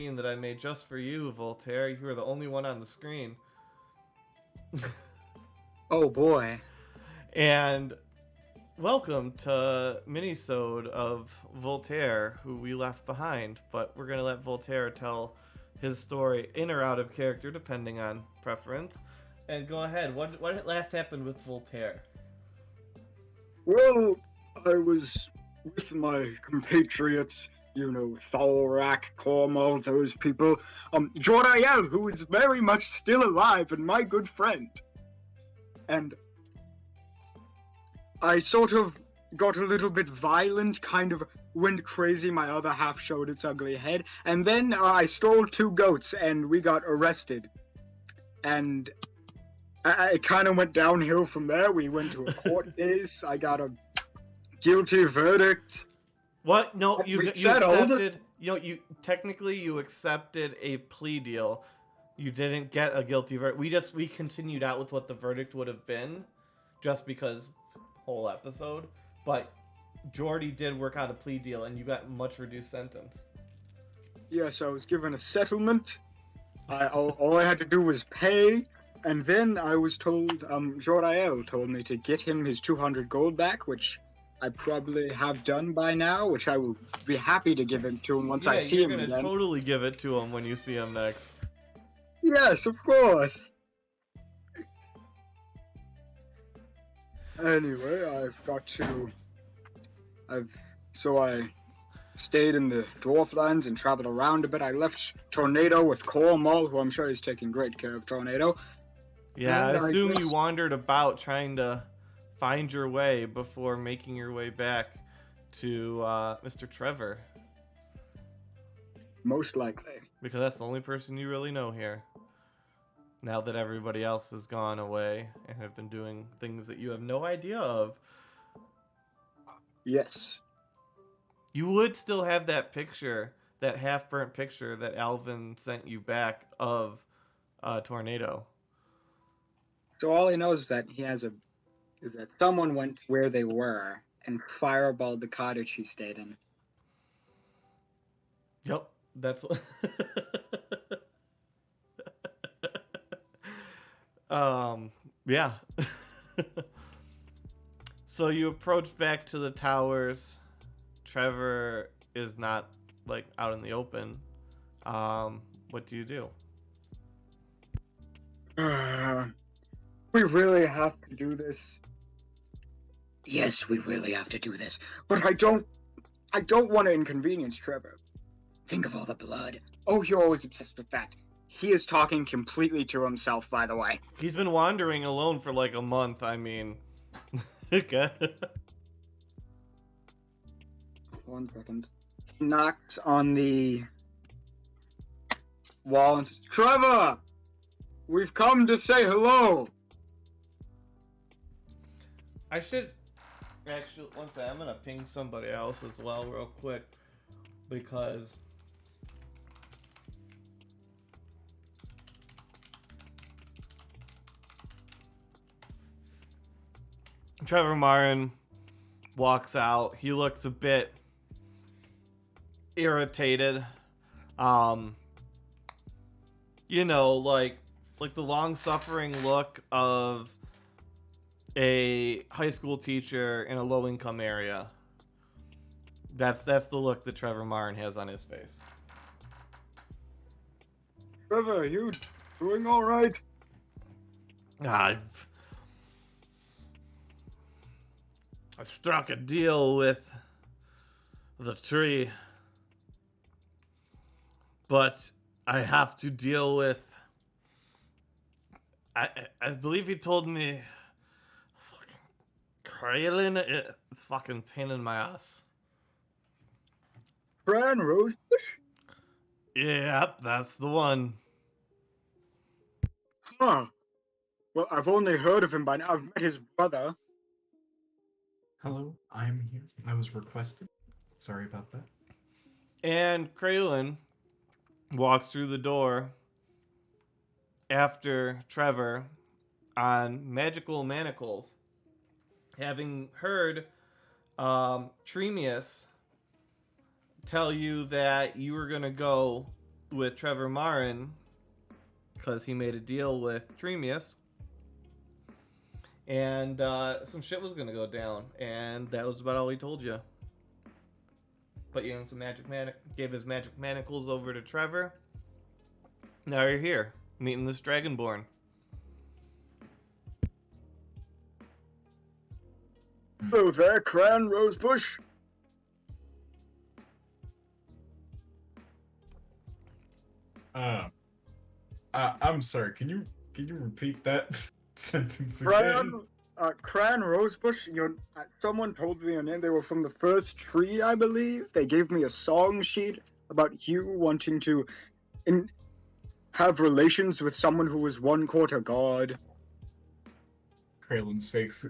scene that I made just for you, Vultear. You were the only one on the screen. Oh boy. And welcome to minisode of Vultear, who we left behind. But we're gonna let Vultear tell his story in or out of character, depending on preference. And go ahead. What last happened with Vultear? Well, I was with my compatriots, Thorak, Cornwall, those people. Jor-El, who is very much still alive and my good friend. And I sort of got a little bit violent, kind of went crazy. My other half showed its ugly head. And then I stole 2 goats and we got arrested. And I kind of went downhill from there. We went to a court case. I got a guilty verdict. What? No, you settled. accepted. You accepted a plea deal. You didn't get a guilty verdict. We continued out with what the verdict would have been, just because whole episode. But Jordy did work out a plea deal, and you got much reduced sentence. Yes, I was given a settlement. All I had to do was pay. And then I was told, Jor-El told me to get him his 200 gold back, which I probably have done by now, which I will be happy to give it to him once I see him again. You're gonna totally give it to him when you see him next. Yes, of course. Anyway, so I stayed in the Dwarflands and traveled around a bit. I left Tornado with Cornwall, who I'm sure is taking great care of Tornado. Yeah, I assume you wandered about trying to find your way before making your way back to Mr. Trevor. Most likely. Because that's the only person you really know here. Now that everybody else has gone away and have been doing things that you have no idea of. Yes. You would still have that picture, that half-burnt picture that Alvin sent you back of Tornado. So all he knows is that that someone went where they were and fireballed the cottage he stayed in. Yep, that's what. Yeah. So you approach back to the towers. Trevor is not out in the open. What do you do? We really have to do this. Yes, we really have to do this. But I don't want to inconvenience Trevor. Think of all the blood. Oh, you're always obsessed with that. He is talking completely to himself, by the way. He's been wandering alone for a month, I mean. Okay. 1 second. He knocks on the wall and says, Trevor! We've come to say hello! I should... Actually, one thing, I'm gonna ping somebody else as well real quick. Because... Trevor Marin walks out. He looks a bit irritated. The long-suffering look of a high school teacher in a low-income area. That's the look that Trevor Marin has on his face. Trevor, are you doing all right? I struck a deal with the tree, but I have to deal with. I believe he told me, fucking Kralin, fucking pain in my ass. Bran Rosebush? Yep, that's the one. Huh. Well, I've only heard of him by now. I've met his brother. Hello, I'm here. I was requested. Sorry about that. And Kralin walks through the door after Trevor on magical manacles, having heard Tremius tell you that you were going to go with Trevor Marin because he made a deal with Tremius, and some shit was gonna go down, and that was about all he told you. Put you in some gave his magic manacles over to Trevor. Now you're here, meeting this Dragonborn. Hello there, Cran Rosebush. I'm sorry. Can you repeat that sentence again? Cran Rosebush. Someone told me your name. They were from the first tree, I believe. They gave me a song sheet about you wanting to have relations with someone who was one quarter god. Kralen's face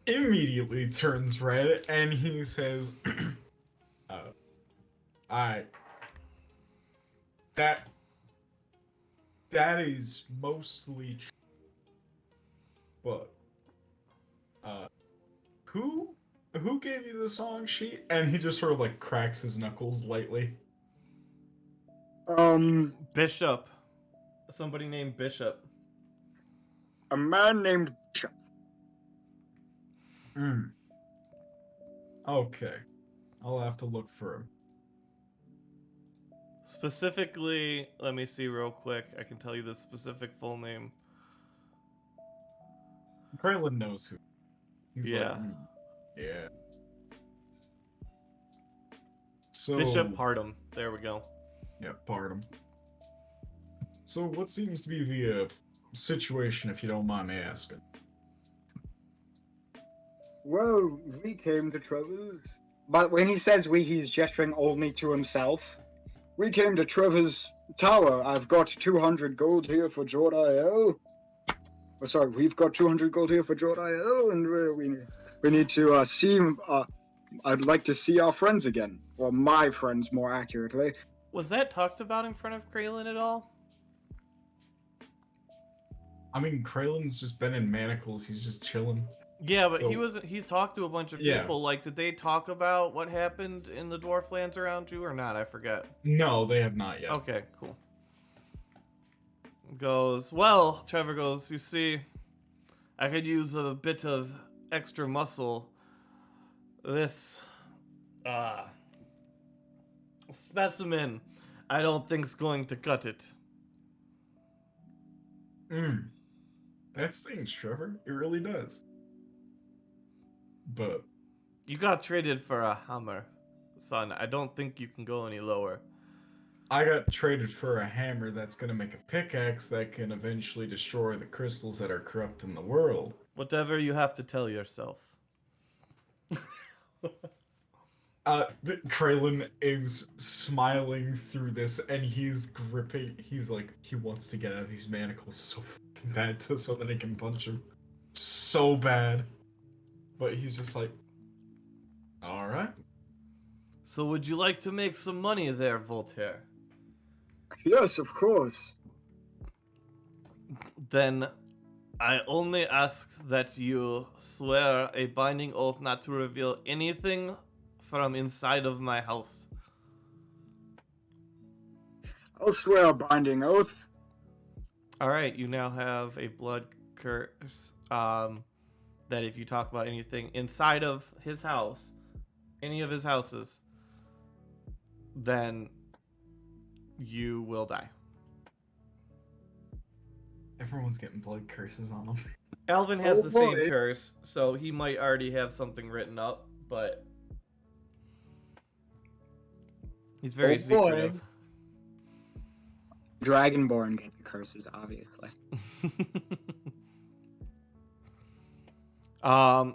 immediately turns red, and he says, that is mostly true. But, who gave you the song sheet? And he just sort of like cracks his knuckles lightly. Bishop. Somebody named Bishop. A man named Bishop. Okay. I'll have to look for him. Specifically, let me see real quick. I can tell you the specific full name. Kralin knows who. He's Yeah. like, yeah. So, Bishop Hardham. There we go. Yeah, pardon. So, what seems to be the situation, if you don't mind me asking? Well, we came to Trevor's. But when he says we, he's gesturing only to himself. We came to Trevor's tower. I've got 200 gold here for Jord.io. Oh, sorry, we've got 200 gold here for Jord.io, and we need to see. I'd like to see our friends again, or my friends, more accurately. Was that talked about in front of Kralin at all? I mean, Kralen's just been in manacles. He's just chilling. Yeah, but So- he talked to a bunch of Yeah. people. Like, did they talk about what happened in the dwarf lands around you or not? I forget. No, they have not yet. Okay, cool. Trevor goes, you see, I could use a bit of extra muscle. This specimen, I don't think's going to cut it. That stings, Trevor. It really does. But You got traded for a hammer, son. I don't think you can go any lower. I got traded for a hammer that's gonna make a pickaxe that can eventually destroy the crystals that are corrupt in the world. Whatever you have to tell yourself. Kralin is smiling through this, and he's gripping. He's like, he wants to get out of these manacles so fucking bad, so that he can punch him so bad. But he's just like, all right. So would you like to make some money there, Vultear? Yes, of course. Then I only ask that you swear a binding oath not to reveal anything from inside of my house. I'll swear a binding oath. Alright, you now have a blood curse. That if you talk about anything inside of his house, any of his houses, then you will die. Everyone's getting blood curses on them. Alvin has the same boy. curse, so he might already have something written up, but he's very boy. secretive. Dragonborn get the curses, obviously.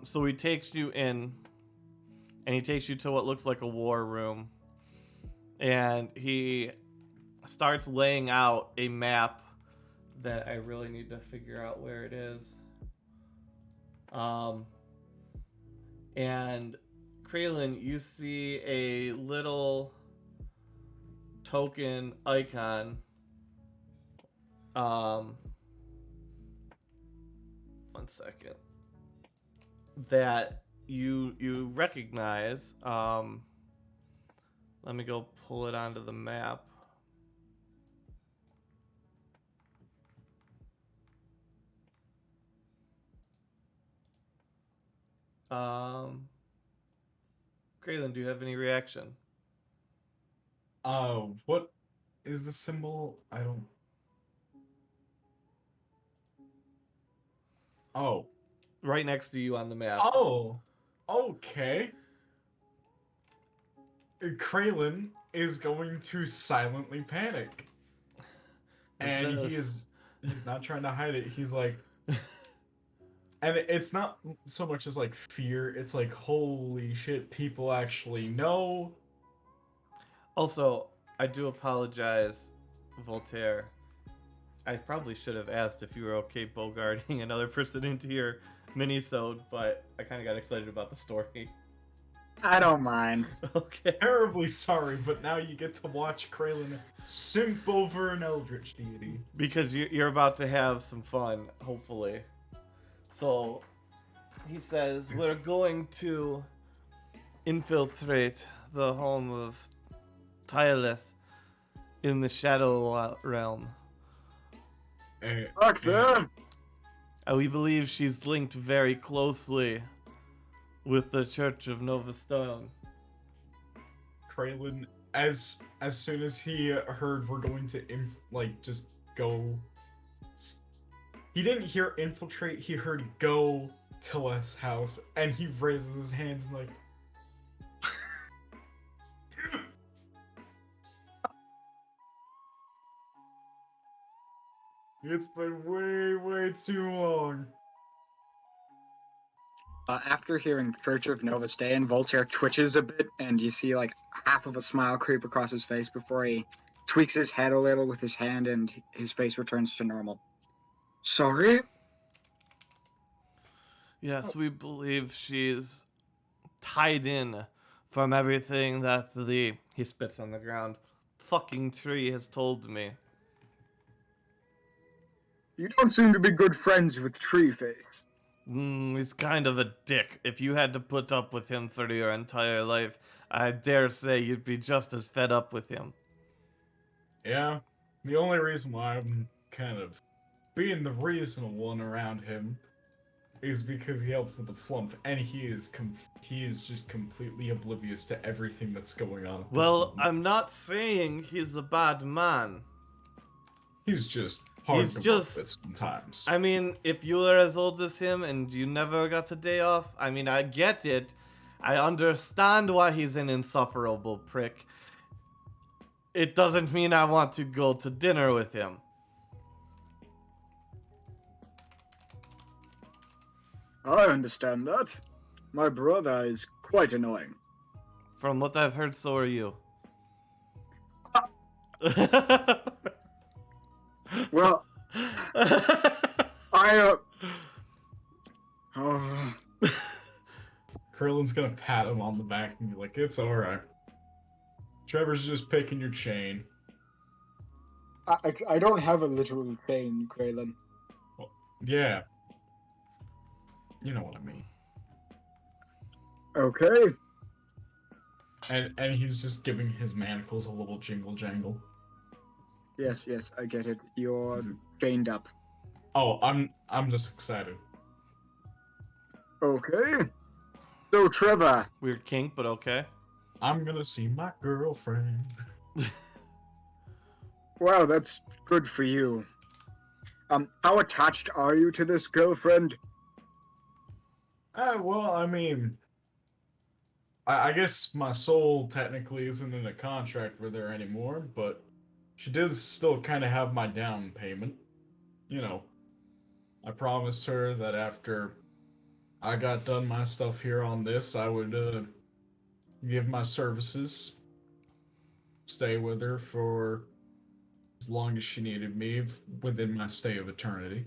So he takes you in, and he takes you to what looks like a war room, and he starts laying out a map that I really need to figure out where it is. And Kralin, you see a little token icon. One second. That you recognize. Let me go pull it onto the map. Kraylin, do you have any reaction? What is the symbol? I don't. Oh. Right next to you on the map. Oh. Okay. Kraylin is going to silently panic. And says- he's not trying to hide it. He's like, and it's not so much as like fear, it's like, holy shit, people actually know. Also, I do apologize, Voltaire. I probably should have asked if you were okay bogarting another person into your mini-sode, but I kind of got excited about the story. I don't mind. Okay. Terribly sorry, but now you get to watch Kraylin simp over an eldritch deity. Because you're about to have some fun, hopefully. So, he says, we're going to infiltrate the home of Tyleth in the Shadow Realm. Fuck them! We believe she's linked very closely with the Church of Nova Stone. Kraylin, as soon as he heard we're going to just go. He didn't hear infiltrate. He heard go to Leth's house, and he raises his hands and like. It's been way too long. After hearing Church of Nova Stone, Voltaire twitches a bit, and you see like half of a smile creep across his face before he tweaks his head a little with his hand, and his face returns to normal. Sorry? Yes, we believe she's tied in from everything that he spits on the ground, fucking tree has told me. You don't seem to be good friends with Treeface. He's kind of a dick. If you had to put up with him for your entire life, I dare say you'd be just as fed up with him. Yeah, the only reason why I'm kind of being the reasonable one around him is because he helped with the flump, and he is just completely oblivious to everything that's going on. At Well, this moment. I'm not saying he's a bad man. He's just hard He's to just- work with sometimes. I mean, if you were as old as him and you never got a day off, I mean, I get it. I understand why he's an insufferable prick. It doesn't mean I want to go to dinner with him. I understand that. My brother is quite annoying. From what I've heard, so are you. Well, Krilllin's gonna pat him on the back and be like, "It's alright. Trevor's just picking your chain." I don't have a literal chain, Kraylin. Well, yeah. You know what I mean. Okay. And he's just giving his manacles a little jingle jangle. Yes, I get it. You're chained up. Oh, I'm just excited. Okay. So, Trevor. Weird kink, but okay. I'm gonna see my girlfriend. Wow, that's good for you. How attached are you to this girlfriend? Well, I mean, I guess my soul technically isn't in a contract with her anymore, but she does still kind of have my down payment. You know, I promised her that after I got done my stuff here on this, I would give my services, stay with her for as long as she needed me within my stay of eternity.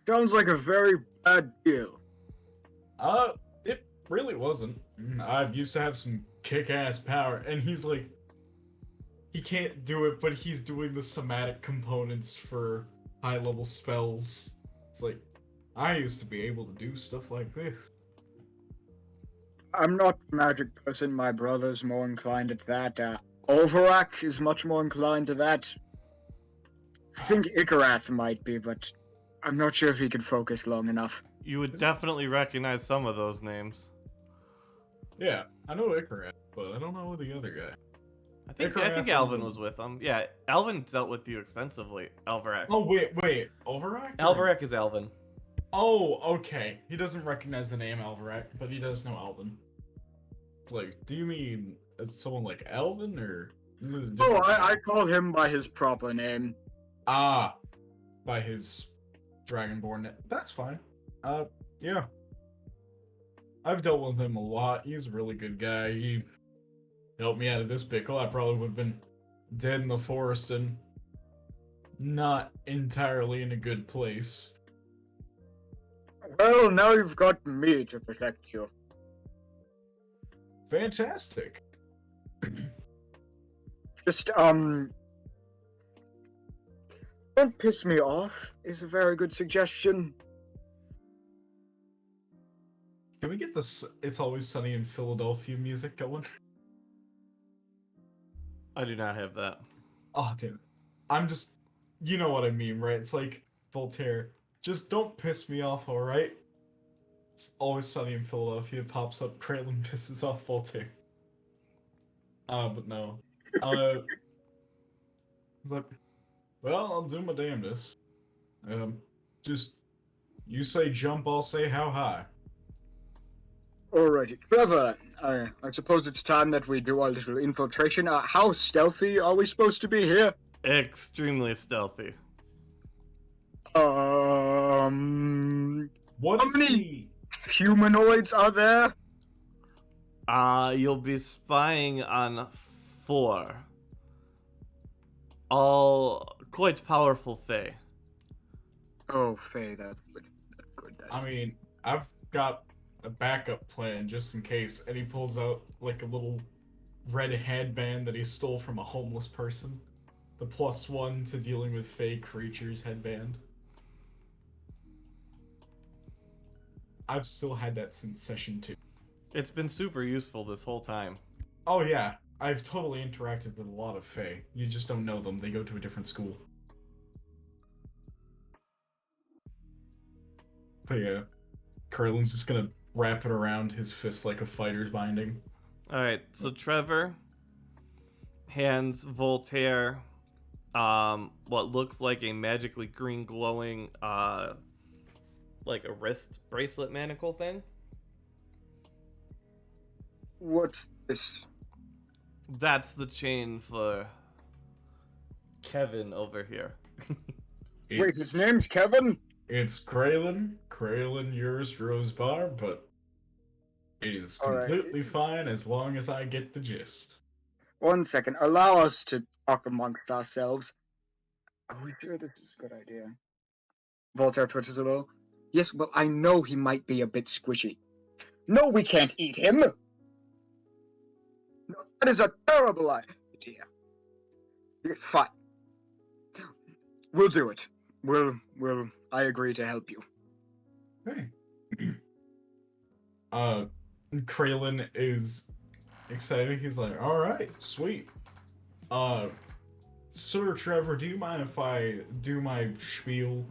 Sounds like a very bad deal. It really wasn't. I used to have some kick-ass power, and he's like, he can't do it, but he's doing the somatic components for high-level spells. It's like, I used to be able to do stuff like this. I'm not a magic person. My brother's more inclined at that. Overak is much more inclined to that. I think Ikarath might be, but I'm not sure if he can focus long enough. You would definitely recognize some of those names. Yeah, I know Ikarat, but I don't know the other guy. I think Ikarath Alvin and- was with them. Yeah, Alvin dealt with you extensively. Alvarek. Oh wait, Overak? Alvarek is Alvin. Oh, okay. He doesn't recognize the name Alvarek, but he does know Alvin. It's like, do you mean it's someone like Alvin, or is it a Oh, different I call him by his proper name. Ah, by his Dragonborn name. That's fine. Yeah. I've dealt with him a lot. He's a really good guy. He helped me out of this pickle. I probably would have been dead in the forest and not entirely in a good place. Well, now you've got me to protect you. Fantastic. Just, don't piss me off is a very good suggestion. Can we get this It's Always Sunny in Philadelphia music going? I do not have that. Oh, damn it. I'm just. You know what I mean, right? It's like Voltaire. Just don't piss me off, alright? It's Always Sunny in Philadelphia pops up. Kraylin pisses off Voltaire. But no. It's like, well, I'll do my damnedest. Just. You say jump, I'll say how high. Alrighty, Trevor, I suppose it's time that we do our little infiltration. How stealthy are we supposed to be here? Extremely stealthy. What How if many- we... Humanoids are there? You'll be spying on 4. All quite powerful Fae. Oh, Faye, that's good. That's good. I mean, I've got a backup plan just in case Eddie pulls out like a little red headband that he stole from a homeless person. The +1 to dealing with fey creatures headband. I've still had that since session 2. It's been super useful this whole time. Oh yeah, I've totally interacted with a lot of fey. You just don't know them. They go to a different school. But yeah, Curlin's just gonna wrap it around his fist like a fighter's binding. Alright, so Trevor hands Voltaire what looks like a magically green glowing like a wrist bracelet manacle thing. What's this? That's the chain for Kevin over here. Wait, his name's Kevin? It's Kraylin. Kraylin, yours, Rosebar, but it is All right. completely fine as long as I get the gist. 1 second. Allow us to talk amongst ourselves. Are we sure this is a good idea? Voltaire twitches a little. Yes, well, I know he might be a bit squishy. No, we can't eat him! No, that is a terrible idea. Fine. We'll do it. I agree to help you. Hey. Kraylin is excited. He's like, alright, sweet. Sir Trevor, do you mind if I do my spiel?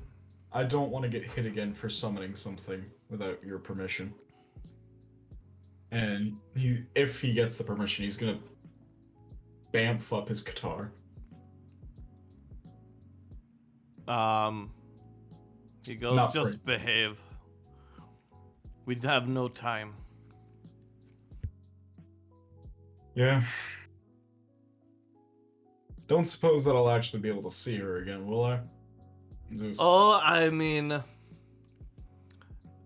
I don't want to get hit again for summoning something without your permission. And if he gets the permission, he's gonna bamf up his guitar. He goes, Not just behave. We'd have no time. Yeah. Don't suppose that I'll actually be able to see her again, will I? Zeus. Oh, I mean,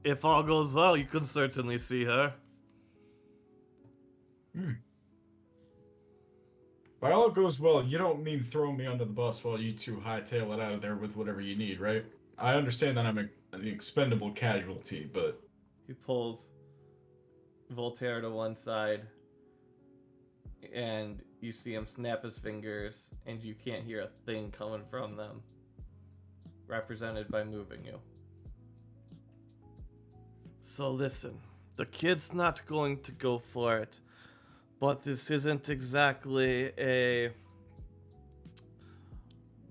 if all goes well, you can certainly see her. By all goes well, you don't mean throw me under the bus while you two hightail it out of there with whatever you need, right? I understand that I'm an expendable casualty, but... He pulls Voltaire to one side, and you see him snap his fingers, and you can't hear a thing coming from them, represented by moving you. So listen, the kid's not going to go for it, but this isn't exactly a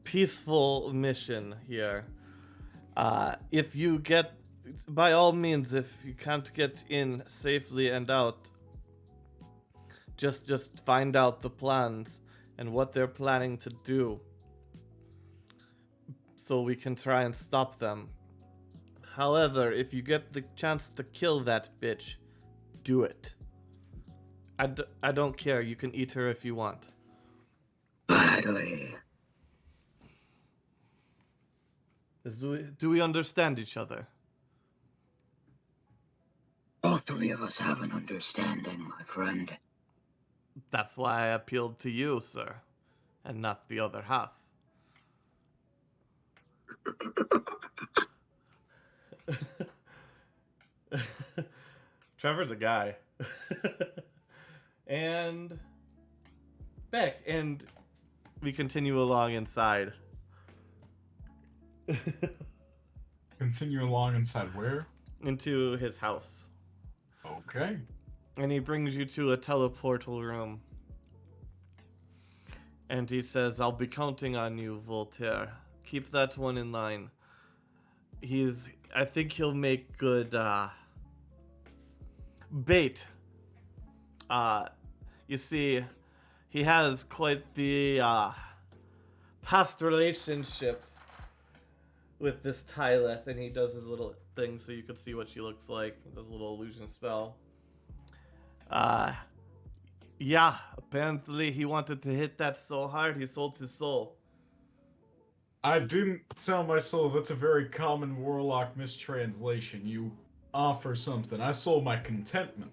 peaceful mission here. If you get by all means, if you can't get in safely and out, just find out the plans and what they're planning to do, so we can try and stop them. However, if you get the chance to kill that bitch, do it. I don't care. You can eat her if you want. Gladly. Do we understand each other? All three of us have an understanding, my friend. That's why I appealed to you, sir, and not the other half. Trevor's a guy. And back, and we continue along inside. Continue along inside where? Into his house. Okay. And he brings you to a teleportal room. And he says, I'll be counting on you, Vultear. Keep that one in line. I think he'll make good, bait. You see, he has quite the, past relationship with this Tyleth, and he does his little thing so you can see what she looks like. He does a little illusion spell. Yeah, apparently he wanted to hit that so hard he sold his soul. I didn't sell my soul. That's a very common warlock mistranslation. You offer something. I sold my contentment.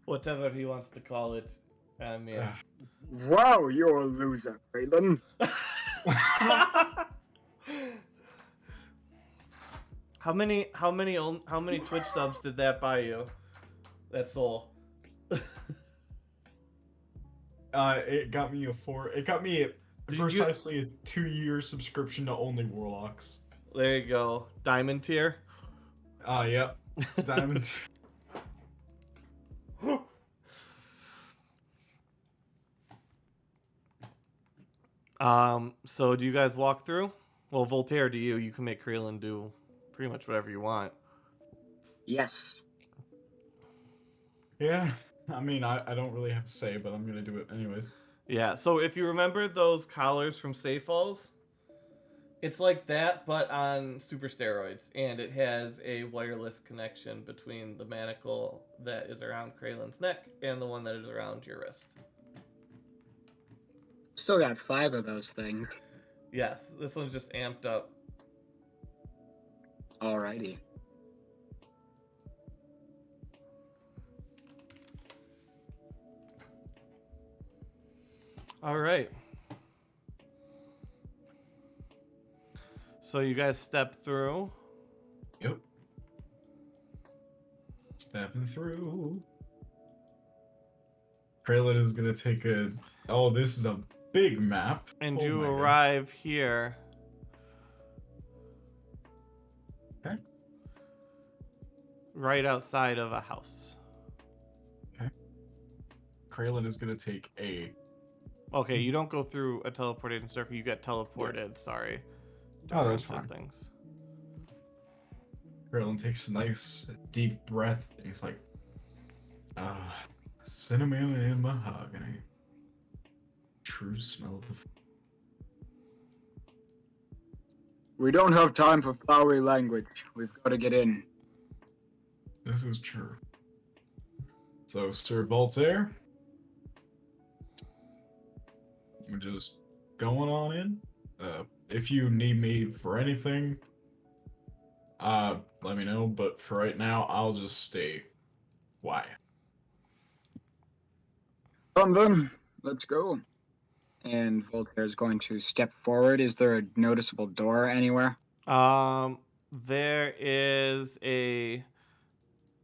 Whatever he wants to call it. I mean... Wow, you're a loser, Phelan. How many Twitch subs did that buy you? That soul. It got me precisely a 2-year subscription to only warlocks. There you go. Diamond tier. Yep. Diamond tier. So do you guys walk through? Well, Vultear, do you? You can make Krelin do pretty much whatever you want. Yes. Yeah. I mean, I don't really have to say, but I'm gonna do it anyways. Yeah, so if you remember those collars from Safe Falls, it's like that, but on super steroids, and it has a wireless connection between the manacle that is around Kralen's neck and the one that is around your wrist. Still got 5 of those things. Yes, this one's just amped up. Alrighty. All right. So you guys step through. Yep. Stepping through. Kralin is gonna take a... Oh, this is a big map. And Oh you my God. arrive here. Okay. Right outside of a house. Kralin is gonna take a... Okay, you don't go through a teleportation circle. You get teleported. Sorry. Oh, that's Difference in fine. Things. Kralin takes a nice deep breath. And he's like, cinnamon and mahogany. True smell of the... We don't have time for flowery language. We've got to get in. This is true. So, Sir Vultear, we're just going on in. If you need me for anything, let me know. But for right now, I'll just stay quiet. Come then, let's go. And Voltaire is going to step forward. Is there a noticeable door anywhere? There is a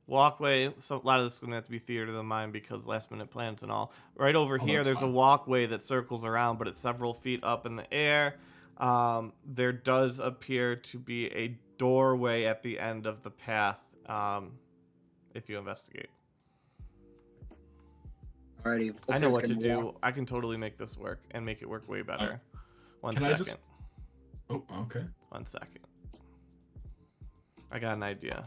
walkway. So a lot of this is gonna have to be theater of the mind because last minute plans and all. Right over here, that's there's fine. a walkway that circles around, but it's several feet up in the air. There does appear to be a doorway at the end of the path. If you investigate. Alrighty. I know Voltaire's what to gonna do. walk- I can totally make this work and make it work way better. One can second. I just- Oh, okay. 1 second. I got an idea.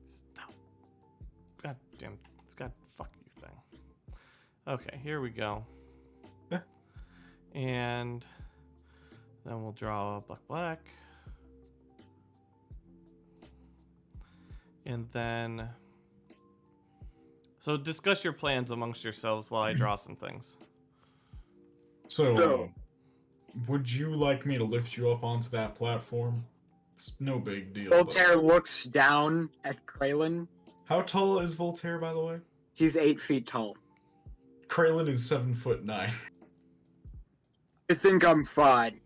Stop. God damn. It's got fuck you thing. Okay, here we go. Yeah. And then we'll draw black. And then... So discuss your plans amongst yourselves while I draw some things. So, No. would you like me to lift you up onto that platform? It's no big deal. but- Vultear looks down at Kraylin. How tall is Vultear, by the way? He's 8 feet tall. Kraylin is 7'9". I think I'm fine.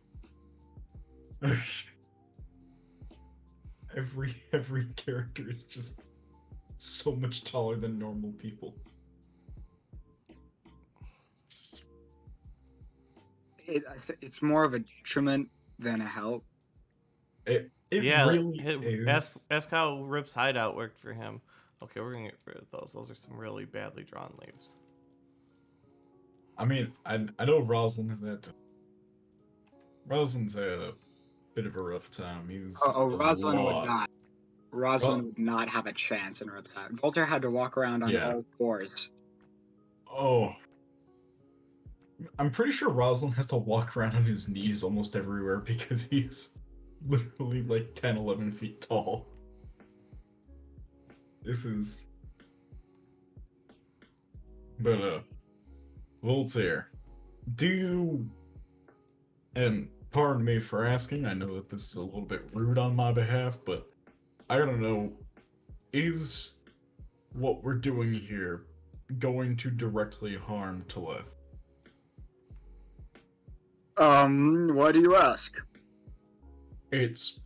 Every character is just so much taller than normal people. It's more of a detriment than a help. It Yeah, really is. ask how Rip's hideout worked for him. Okay, we're gonna get rid of those. Those are some really badly drawn leaves. I mean, I know Roslyn has had to. Roslyn's had a bit of a rough time. He's Roslyn a would lot. not. Roslyn Well- would not have a chance in Rip's hat. Vultear had to walk around on Yeah. all fours. Oh. I'm pretty sure Roslyn has to walk around on his knees almost everywhere because he's literally like 10, 11 feet tall. This is... But, Voltaire, do you... And pardon me for asking, I know that this is a little bit rude on my behalf, but I gotta know, is what we're doing here going to directly harm Taleth? What do you ask? It's...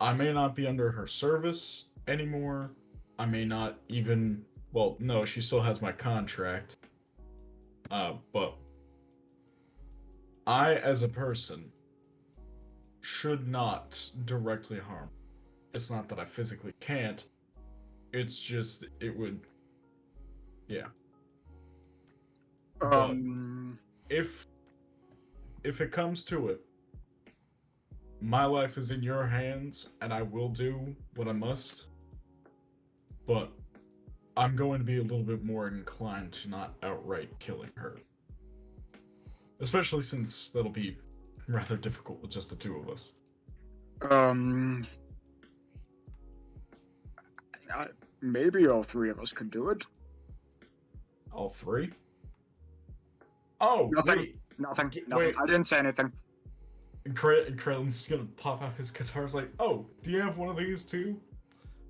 I may not be under her service anymore. I may not even... Well, no, she still has my contract. But... I, as a person, should not directly harm. It's not that I physically can't. It's just, it would... Yeah. If it comes to it, my life is in your hands, and I will do what I must. But I'm going to be a little bit more inclined to not outright killing her. Especially since that'll be rather difficult with just the two of us. Maybe all three of us could do it. All three? Oh, Nothing. wait. Nothing. Wait. I didn't say anything. And Krellin's just gonna pop out his guitars like, oh, do you have one of these too?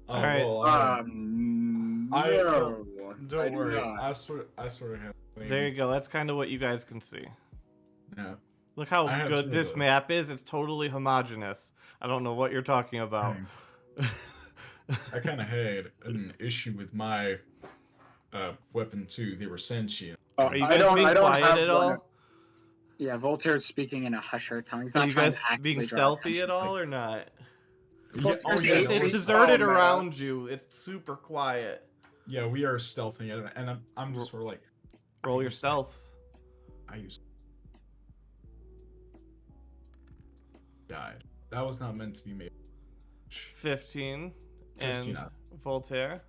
All right. Well, No. don't I do worry. not. I sort of have. There you go. That's kind of what you guys can see. Yeah. Look how I have good some this of map is. It's totally homogeneous. I don't know what you're talking about. I kind of had an issue with my weapon too. They were sentient. Are you guys being quiet at all? Yeah, Voltaire's speaking in a husher tone. He's Are not you trying guys to actively being draw stealthy attention. at all or not? Yeah, oh, It's- yeah, It's, no, it's it's- deserted oh, man. around you. It's super quiet. yeah, we are stealthing it, and I'm just sort of like, Roll your stealths. I used died. That was not meant to be made. 15. 15 And out. Voltaire.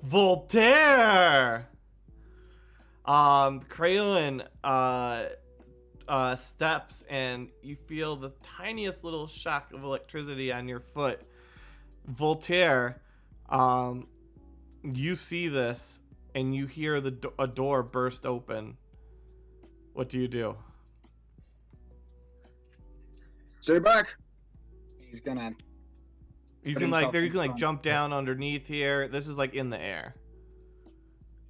Voltaire! Kraylin, steps and you feel the tiniest little shock of electricity on your foot. Voltaire, you see this and you hear a door burst open. What do you do? Stay back. He's gonna. You Put can like himself there you in can like front. jump down underneath here. This is like in the air.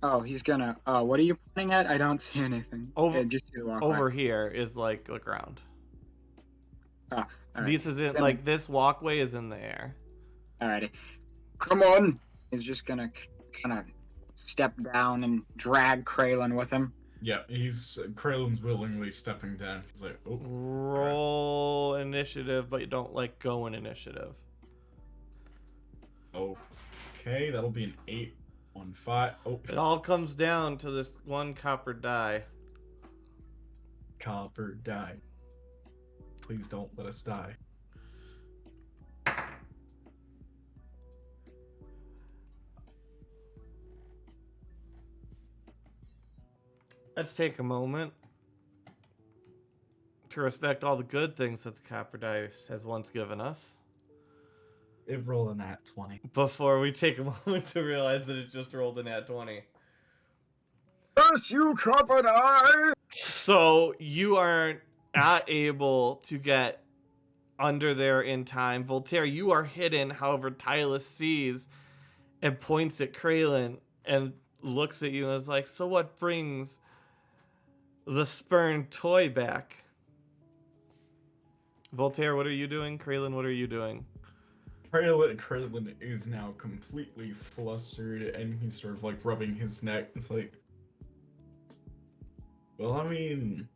Oh, he's gonna. What are you pointing at? I don't see anything. Over- Yeah, just see the walkway. Over here is like the ground. All right. This is it. Gonna- Like this walkway is in the air. Alrighty. Come on. He's just gonna kind of step down and drag Kraylin with him. Yeah, Kralen's willingly stepping down. He's like, oh, Roll initiative, but you don't like go in initiative. okay, that'll be an 8 on 5. Oh, It all comes down to this one copper die. copper die. Please don't let us die. Let's take a moment to respect all the good things that the copper dice has once given us It rolled a nat 20. before we take a moment to realize that it just rolled a nat 20. Curse you, copper eye! So you are not able to get under there in time. Vultear, you are hidden. However, Tylus sees and points at Kralin and looks at you and is like, so what brings the spurned toy back? Vultear, what are you doing? Kralin, what are you doing? Kralin is now completely flustered, and he's sort of like rubbing his neck. It's like, well, I mean,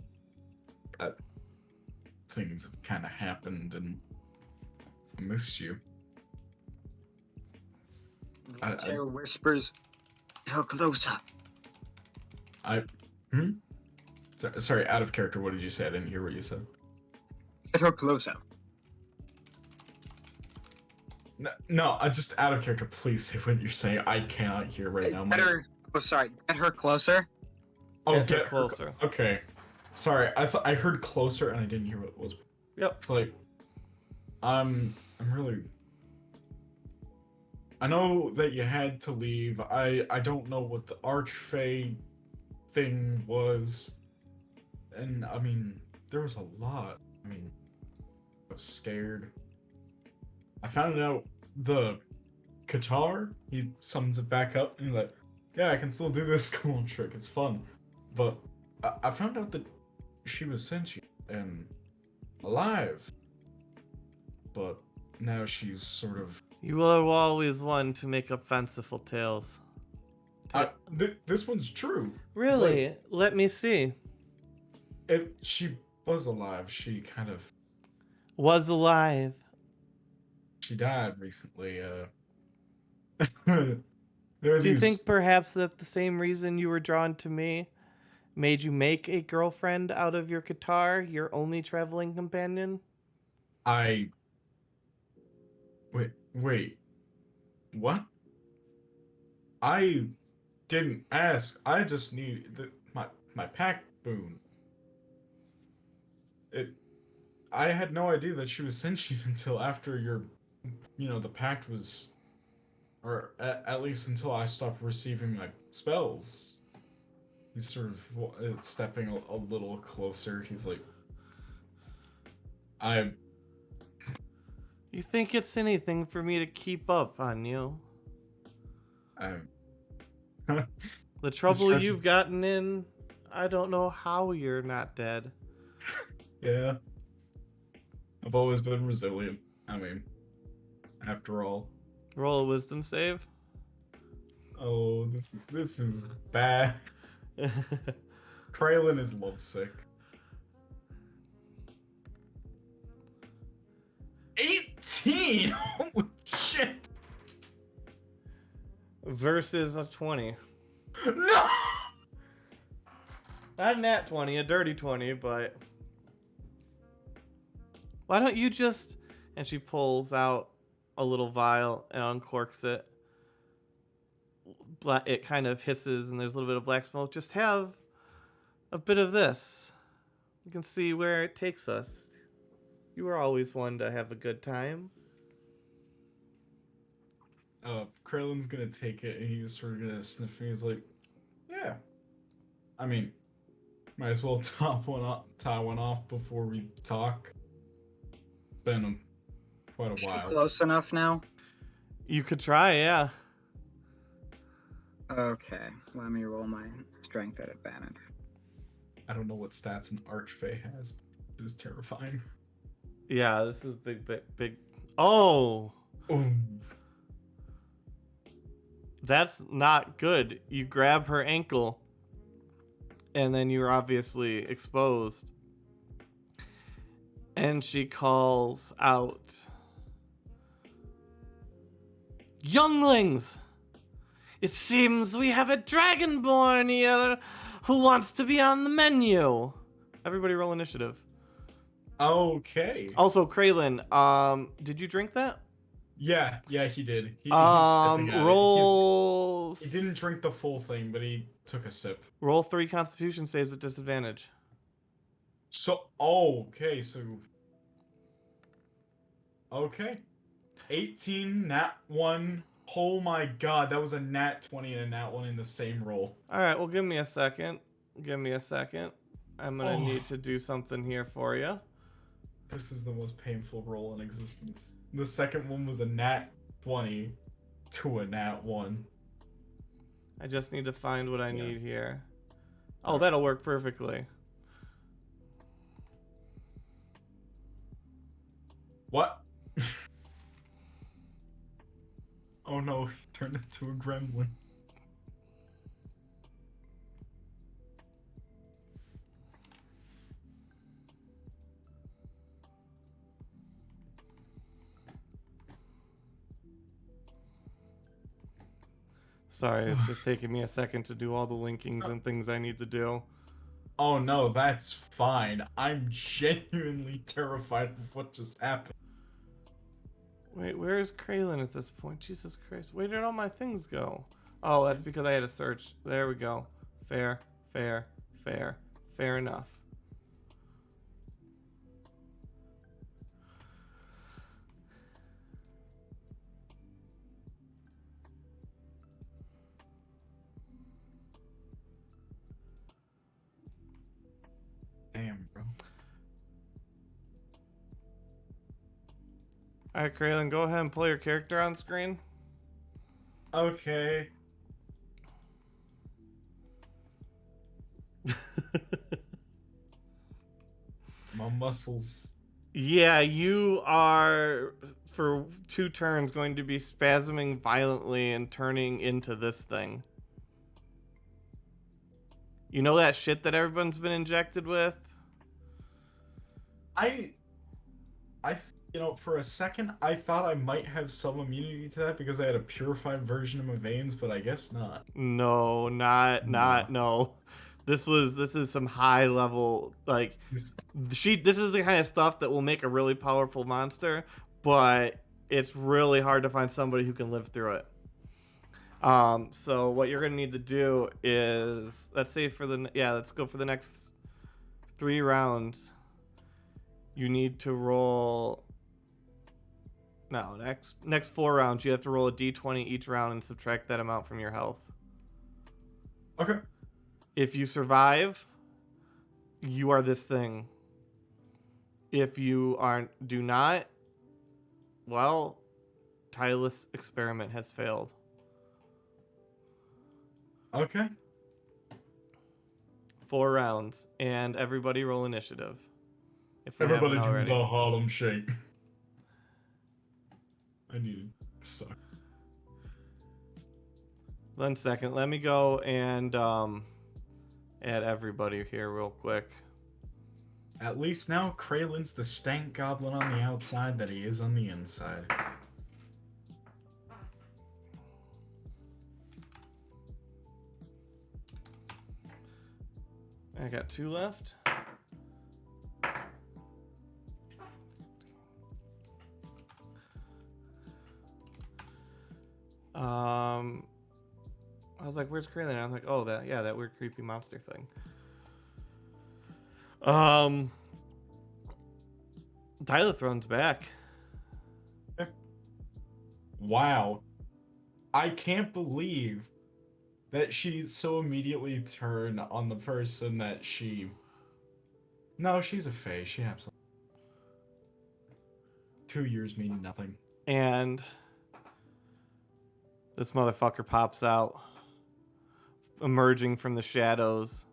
things have kind of happened, and I missed you. Vultear whispers, "Go closer." Sorry, out of character. What did you say? I didn't hear what you said. Get her closer. No, I just out of character. Please say what you're saying. I cannot hear right now. Get her. Oh, sorry. Get her closer. Oh, Get her closer. Okay. Sorry, I heard closer and I didn't hear what it was. Yep. It's like, I'm really. I know that you had to leave. I don't know what the Archfey thing was, and I mean there was a lot. I mean, I was scared. I found out the guitar. He summons it back up, and he's like, "Yeah, I can still do this cool trick. It's fun." But I found out that she was sentient and alive. But now she's sort of. You were always one to make up fanciful tales. This one's true. Really? Like, Let me see. she was alive. She kind of. Was alive. She died recently. There are Do you these. think perhaps that the same reason you were drawn to me made you make a girlfriend out of your guitar, your only traveling companion? Wait. What? I didn't ask. I just need my pack boon. I had no idea that she was sentient until after the pact was, or at least until I stopped receiving my spells. He's sort of stepping a little closer. He's like, You think it's anything for me to keep up on you? The trouble you've gotten in, I don't know how you're not dead. Yeah. I've always been resilient. I mean, after all. Roll a wisdom save. Oh, this is bad. Kralin is lovesick. 18! Holy shit! Versus a 20. No! Not a nat 20, a dirty 20, but... Why don't you just... And she pulls out a little vial and uncorks it. It kind of hisses and there's a little bit of black smoke. Just have a bit of this. You can see where it takes us. You were always one to have a good time. Kralen's gonna take it and he's sort of gonna sniff and he's like, yeah. I mean, might as well tie one off before we talk. It's been quite a while. Close enough now? You could try, yeah. Okay, let me roll my strength at advantage. I don't know what stats an Archfey has. This is terrifying. Yeah, this is big. Oh! Oh. That's not good. You grab her ankle and then you're obviously exposed. And she calls out, "Younglings! It seems we have a dragonborn here who wants to be on the menu." Everybody roll initiative. Okay. Also, Kraylin, did you drink that? Yeah, he did. He's sipping at Roll. He didn't drink the full thing, but he took a sip. Roll 3 Constitution saves at disadvantage. So, okay, so... Okay. 18, nat 1. Oh my god, that was a nat 20 and a nat 1 in the same roll. Alright, well, give me a second. I'm gonna need to do something here for you. This is the most painful roll in existence. The second one was a nat 20 to a nat 1. I just need to find what I need here. Oh, that'll work perfectly. What? Oh no, he turned into a gremlin. Sorry, it's just taking me a second to do all the linkings and things I need to do. Oh no, that's fine. I'm genuinely terrified of what just happened. Wait, where is Kraylin at this point? Jesus Christ. Where did all my things go? Oh, that's because I had to search. There we go. Fair enough. Damn, bro. Alright, Kraylin, go ahead and pull your character on screen. Okay. My muscles. Yeah, you are, for 2 turns, going to be spasming violently and turning into this thing. You know that shit that everyone's been injected with? You know, for a second, I thought I might have some immunity to that because I had a purified version of my veins, but I guess not. No, no. This is some high level, like, this is the kind of stuff that will make a really powerful monster, but it's really hard to find somebody who can live through it. So what you're gonna need to do is, let's go for the next 3 rounds. You need to roll. No, next 4 rounds, you have to roll a d20 each round and subtract that amount from your health. Okay. If you survive, you are this thing. If you do not, well, tireless experiment has failed. Okay. 4 rounds, and everybody roll initiative. If we Everybody haven't do already. the Harlem Shake. I need it. Sorry. 1 second. Let me go and add everybody here real quick. At least now Kraylin's the stank goblin on the outside that he is on the inside. I got 2 left. I was like, where's Kraylin? I'm like, oh, that weird creepy monster thing. Dilathron's back. Wow. I can't believe that she so immediately turned on the person that she... No, she's a fae. She absolutely... 2 years mean nothing. And this motherfucker pops out, emerging from the shadows.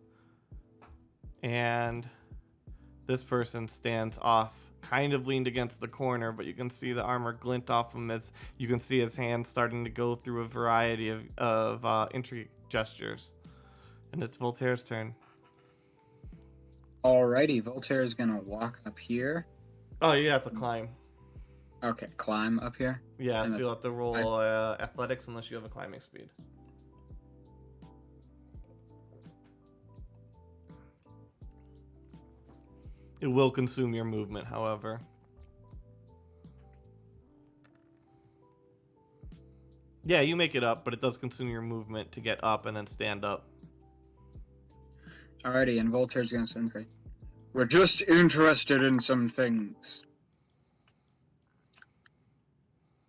And this person stands off, kind of leaned against the corner, but you can see the armor glint off him as you can see his hand starting to go through a variety of intricate gestures. And it's Vultear's turn. Alrighty, Voltaire is gonna walk up here. Oh, you have to climb. Okay, climb up here. Yeah, And so you'll that's- have to roll athletics unless you have a climbing speed. It will consume your movement, however. Yeah, you make it up, but it does consume your movement to get up and then stand up. Alrighty, and Voltaire's gonna say, okay, we're just interested in some things.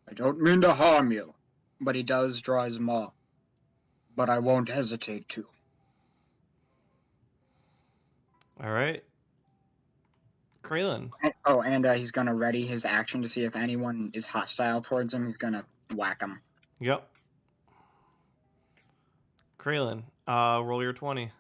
I don't mean to harm you, but he does draw his maw. But I won't hesitate to. All right. Kraylin. Oh, and he's gonna ready his action to see if anyone is hostile towards him. He's gonna whack him. Yep. Kraylin, roll your 20.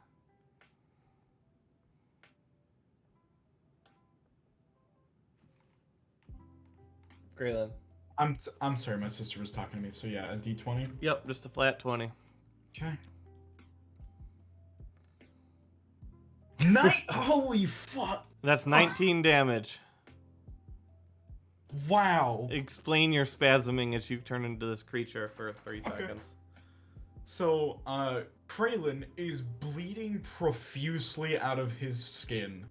Kraylin. I'm sorry, my sister was talking to me. So yeah, a D20. Yep, just a flat 20. Okay. Nice. Holy fuck. That's 19 damage. Wow. Explain your spasming as you turn into this creature for 3 Okay. seconds. So, Kraylin is bleeding profusely out of his skin.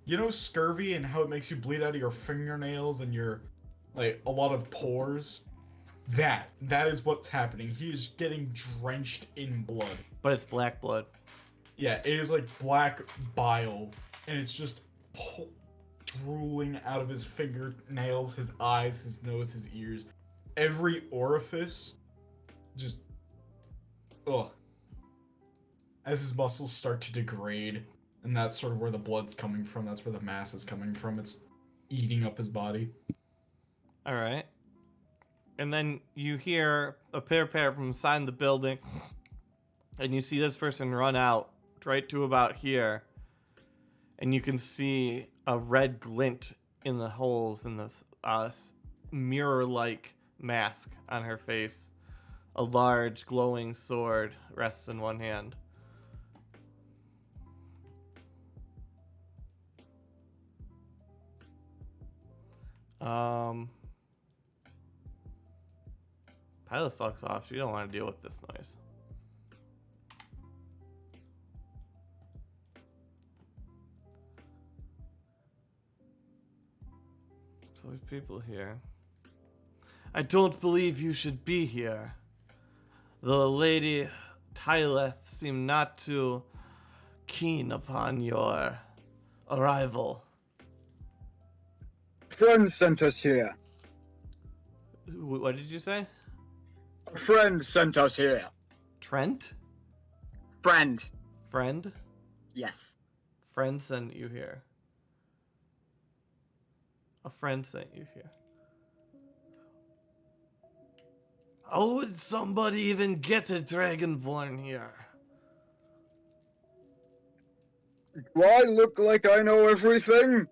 You know scurvy and how it makes you bleed out of your fingernails and your, like, a lot of pores? That is what's happening. He is getting drenched in blood. But it's black blood. Yeah, it is like black bile, and it's just drooling out of his fingernails, his eyes, his nose, his ears. Every orifice just... ugh. As his muscles start to degrade, and that's sort of where the blood's coming from, that's where the mass is coming from, it's eating up his body. Alright. And then you hear a pitter-patter from inside the building, and you see this person run out right to about here, and you can see a red glint in the holes in the mirror-like mask on her face. A large glowing sword rests in one hand. Pilot fucks off. She don't want to deal with this noise. So there's people here. I don't believe you should be here. The Lady Tyleth seemed not too keen upon your arrival. Friend sent us here. What did you say? A friend sent us here. Trent? Friend. Friend? Yes. Friend sent you here. A friend sent you here. How would somebody even get a dragonborn here? Do I look like I know everything?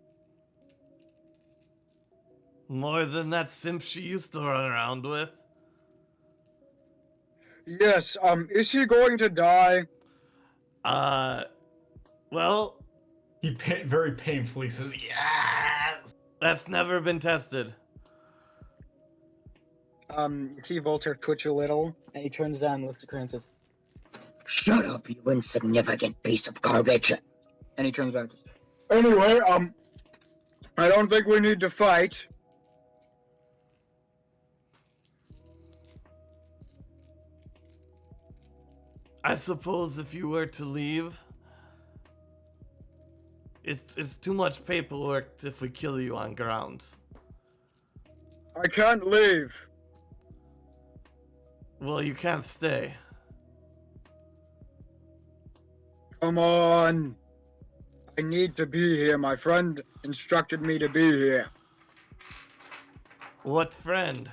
More than that simp she used to run around with. Yes, is he going to die? Well, He very painfully says, yes! that's never been tested. You see Voltaire twitch a little, and he turns down and looks at Corinne and says, "Shut up, you insignificant piece of garbage." And he turns back and says, "Anyway, I don't think we need to fight." I suppose if you were to leave, it's too much paperwork if we kill you on grounds. I can't leave. Well, you can't stay. Come on. I need to be here. My friend instructed me to be here. What friend?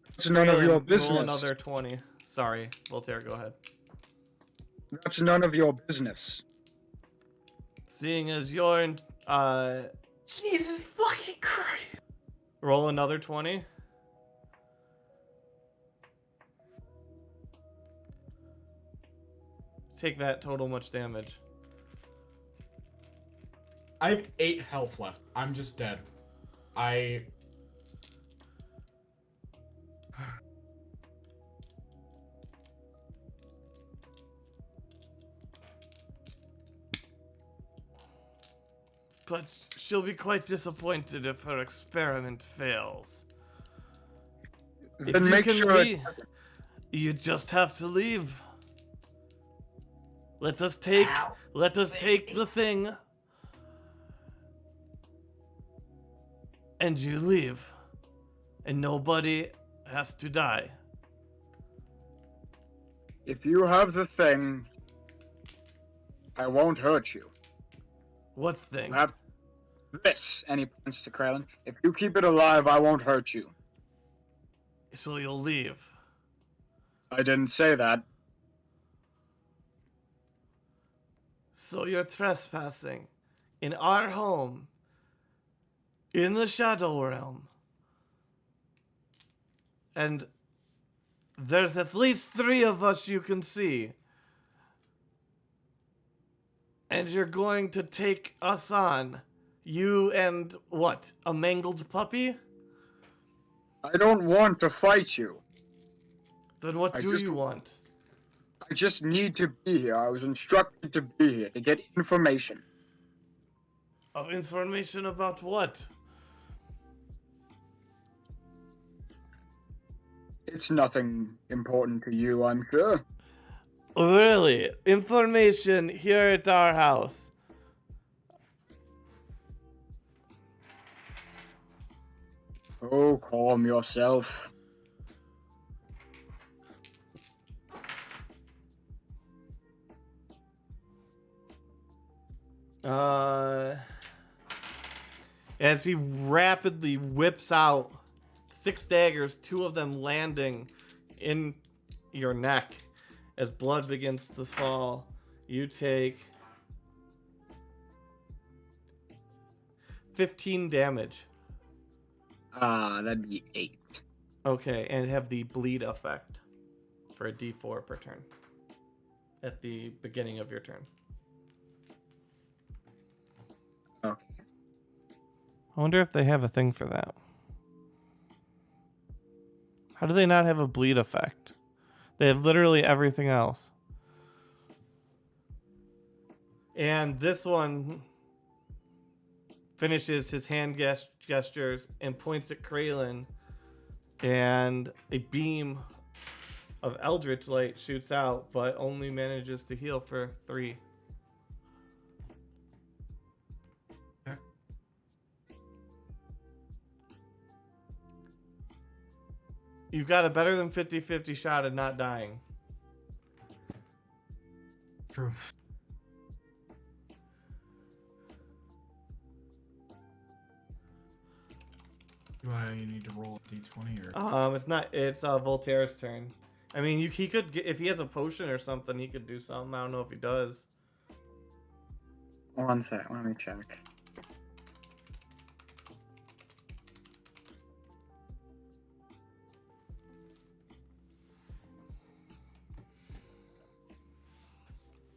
That's none of your Roll business. another 20. Sorry, Voltaire, go ahead. That's none of your business. Seeing as you're in, Jesus fucking Christ! roll another 20. Take that total much damage. I have 8 health left. I'm just dead. I... But she'll be quite disappointed if her experiment fails. If Then you make can sure leave, you just have to leave. Let us take the thing. And you leave. And nobody has to die. if you have the thing, I won't hurt you. What thing? You have this, and he points to Kralin. If you keep it alive, I won't hurt you. So you'll leave. I didn't say that. So you're trespassing in our home, in the Shadow Realm. And there's at least 3 of us you can see. And you're going to take us on. You and what? A mangled puppy? I don't want to fight you. Then what I do just- you want? I just need to be here. I was instructed to be here to get information. Of information about what? It's nothing important to you, I'm sure. Really? Information here at our house. Oh, calm yourself. As he rapidly whips out 6 daggers, 2 of them landing in your neck. As blood begins to fall, you take 15 damage. That'd be 8. Okay, and have the bleed effect for a d4 per turn at the beginning of your turn. Okay. I wonder if they have a thing for that. How do they not have a bleed effect? They have literally everything else. And this one finishes his hand gestures and points at Kralin, and a beam of eldritch light shoots out, but only manages to heal for 3. You've got a better than 50-50 shot at not dying. True. Do I need to roll a d20 or? It's Vultear's turn. I mean, he could get, if he has a potion or something, he could do something. I don't know if he does. One sec, let me check.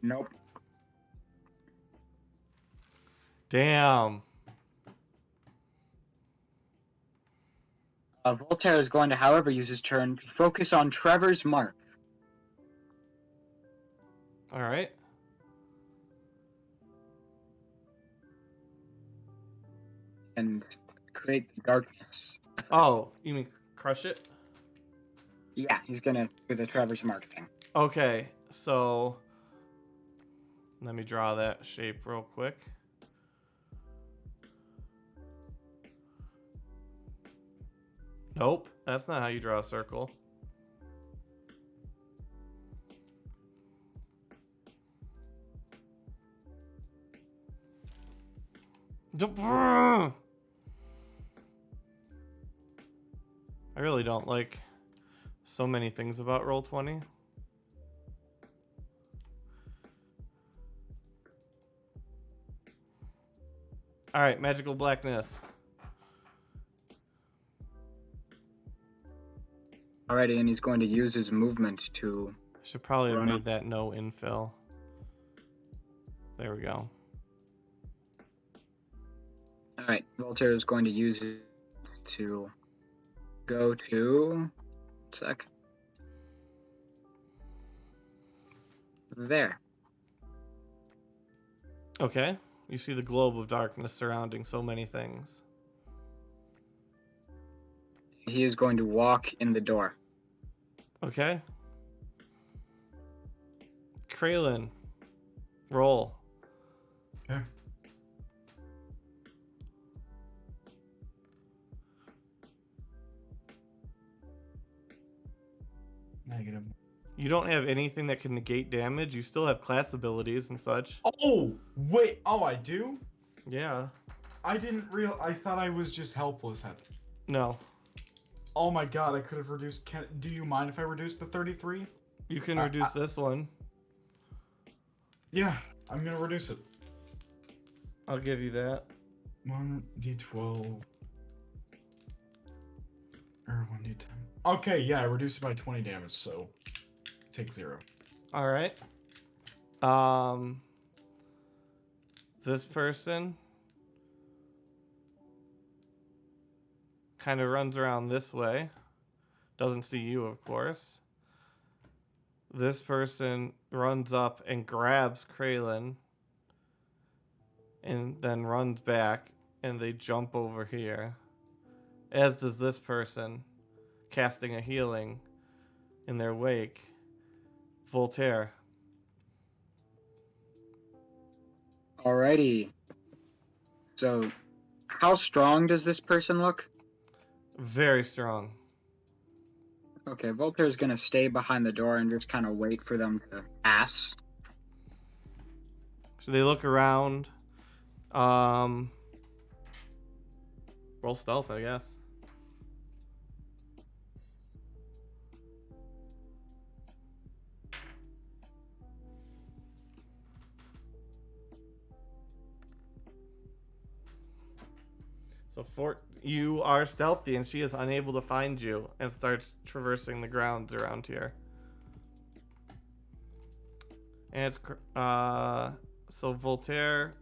Nope. Damn. Voltaire is going to, however, use his turn to focus on Trevor's mark All right. and create the darkness. Oh, you mean crush it? Yeah, he's gonna do the Trevor's mark thing. Okay, so let me draw that shape real quick. Nope, that's not how you draw a circle. I really don't like so many things about Roll20. Alright, magical blackness. Alrighty, and he's going to use his movement to... Should probably have Run made up. that no infill. There we go. All right, Voltaire is going to use it to go to. Sec. There. Okay. You see the globe of darkness surrounding so many things. He is going to walk in the door. Okay. Kraylin, roll. Okay. Negative. You don't have anything that can negate damage. You still have class abilities and such. Oh, wait. Oh, I do? Yeah. I didn't real. I thought I was just helpless at. No. Oh my god, I could have reduced. Do you mind if I reduce the 33? You can reduce this one. Yeah, I'm gonna reduce it. I'll give you that. 1d12. Or 1d10. Okay, yeah, I reduced it by 20 damage, so take 0. All right. This person kind of runs around this way. Doesn't see you, of course. This person runs up and grabs Kraylin and then runs back, and they jump over here. As does this person, casting a healing in their wake. Vultear. Alrighty. So, how strong does this person look? Very strong. Okay, Voltaire is gonna stay behind the door and just kind of wait for them to pass. So they look around. Roll stealth, I guess. So you are stealthy, and she is unable to find you, and starts traversing the grounds around here. And it's so Voltaire.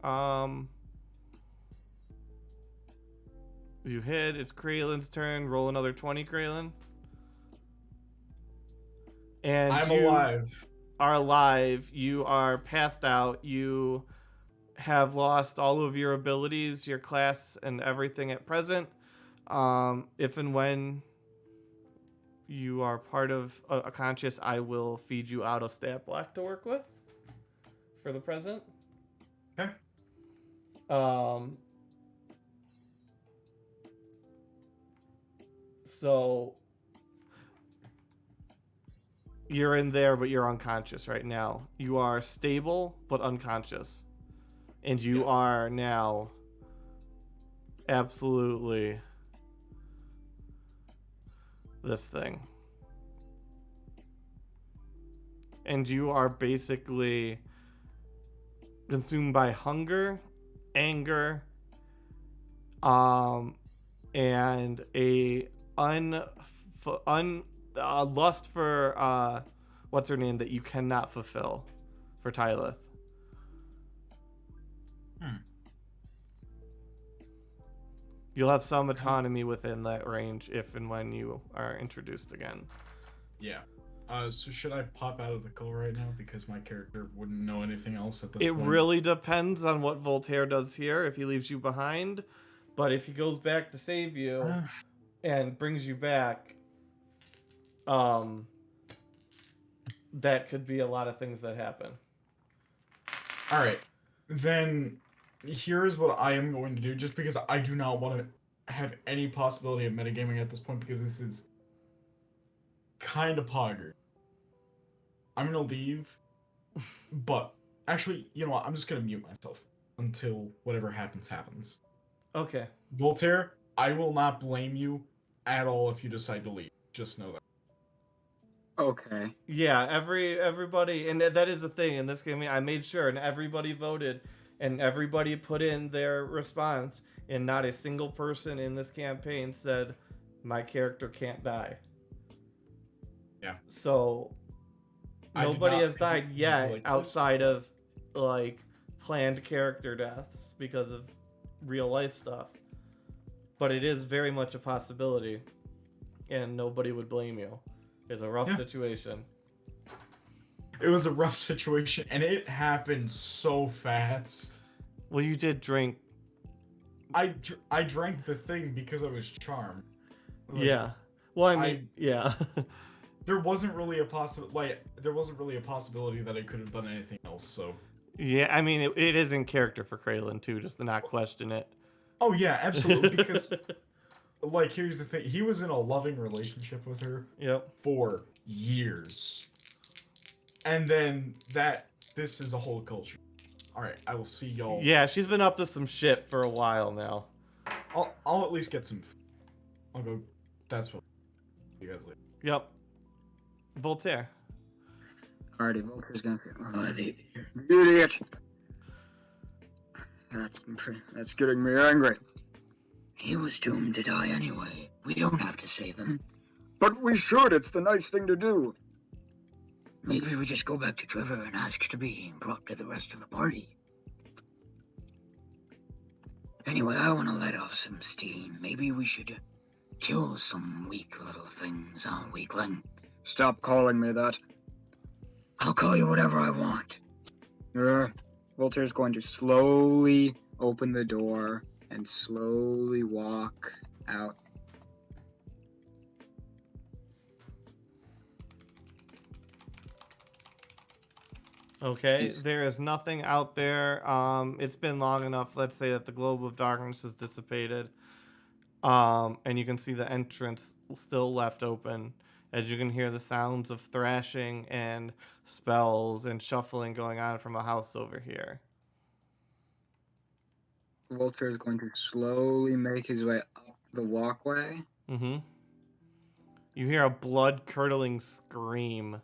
You hit. It's Kraylin's turn. Roll another 20, Kraylin. And I'm you alive. are alive. You are passed out. You have lost all of your abilities, your class, and everything at present. If and when you are part of a conscious, I will feed you out a stat block to work with for the present. Okay. So you're in there, but you're unconscious right now. You are stable, but unconscious. And you are now absolutely this thing. And you are basically consumed by hunger, anger, and a lust for what's her name that you cannot fulfill for Tyleth. You'll have some autonomy within that range if and when you are introduced again. Yeah. So should I pop out of the call right now because my character wouldn't know anything else at this point? It really depends on what Voltaire does here, if he leaves you behind. But if he goes back to save you and brings you back, that could be a lot of things that happen. All right. Then here's what I am going to do, just because I do not want to have any possibility of metagaming at this point, because this is kind of pogger. I'm going to leave, but actually, you know what? I'm just going to mute myself until whatever happens. Okay. Voltaire, I will not blame you at all if you decide to leave. Just know that. Okay. Yeah, everybody, and that is the thing in this game. I made sure, and everybody voted, and everybody put in their response, and not a single person in this campaign said, "My character can't die." Yeah. So nobody has died yet outside of like planned character deaths because of real life stuff. But it is very much a possibility, and nobody would blame you. It's a rough situation. It was a rough situation, and it happened so fast. Well, you did drink. I drank the thing because I was charmed. Like, Yeah. Well, I mean, yeah. there wasn't really a possibility that I could have done anything else. So. Yeah, I mean, it is in character for Kraylin too, just to not question it. Oh yeah, absolutely. Because, like, here's the thing: he was in a loving relationship with her. Yep. For years, and then this is a whole culture. All right, I will see y'all. Yeah, she's been up to some shit for a while now. I'll at least get some. I'll go. That's what. You guys later. Yep. Voltaire. Alrighty, Vultear's gonna. Oh, the idiot! That's getting me angry. He was doomed to die anyway. We don't have to save him. But we should. It's the nice thing to do. Maybe we just go back to Trevor and ask to be brought to the rest of the party. Anyway, I want to let off some steam. Maybe we should kill some weak little things, weakling? Stop calling me that. I'll call you whatever I want. Vultear's going to slowly open the door and slowly walk out. Okay, there is nothing out there. It's been long enough, let's say, that the globe of darkness has dissipated. And you can see the entrance still left open, as you can hear the sounds of thrashing and spells and shuffling going on from a house over here. Vultear is going to slowly make his way up the walkway. Mm-hmm. You hear a blood-curdling scream.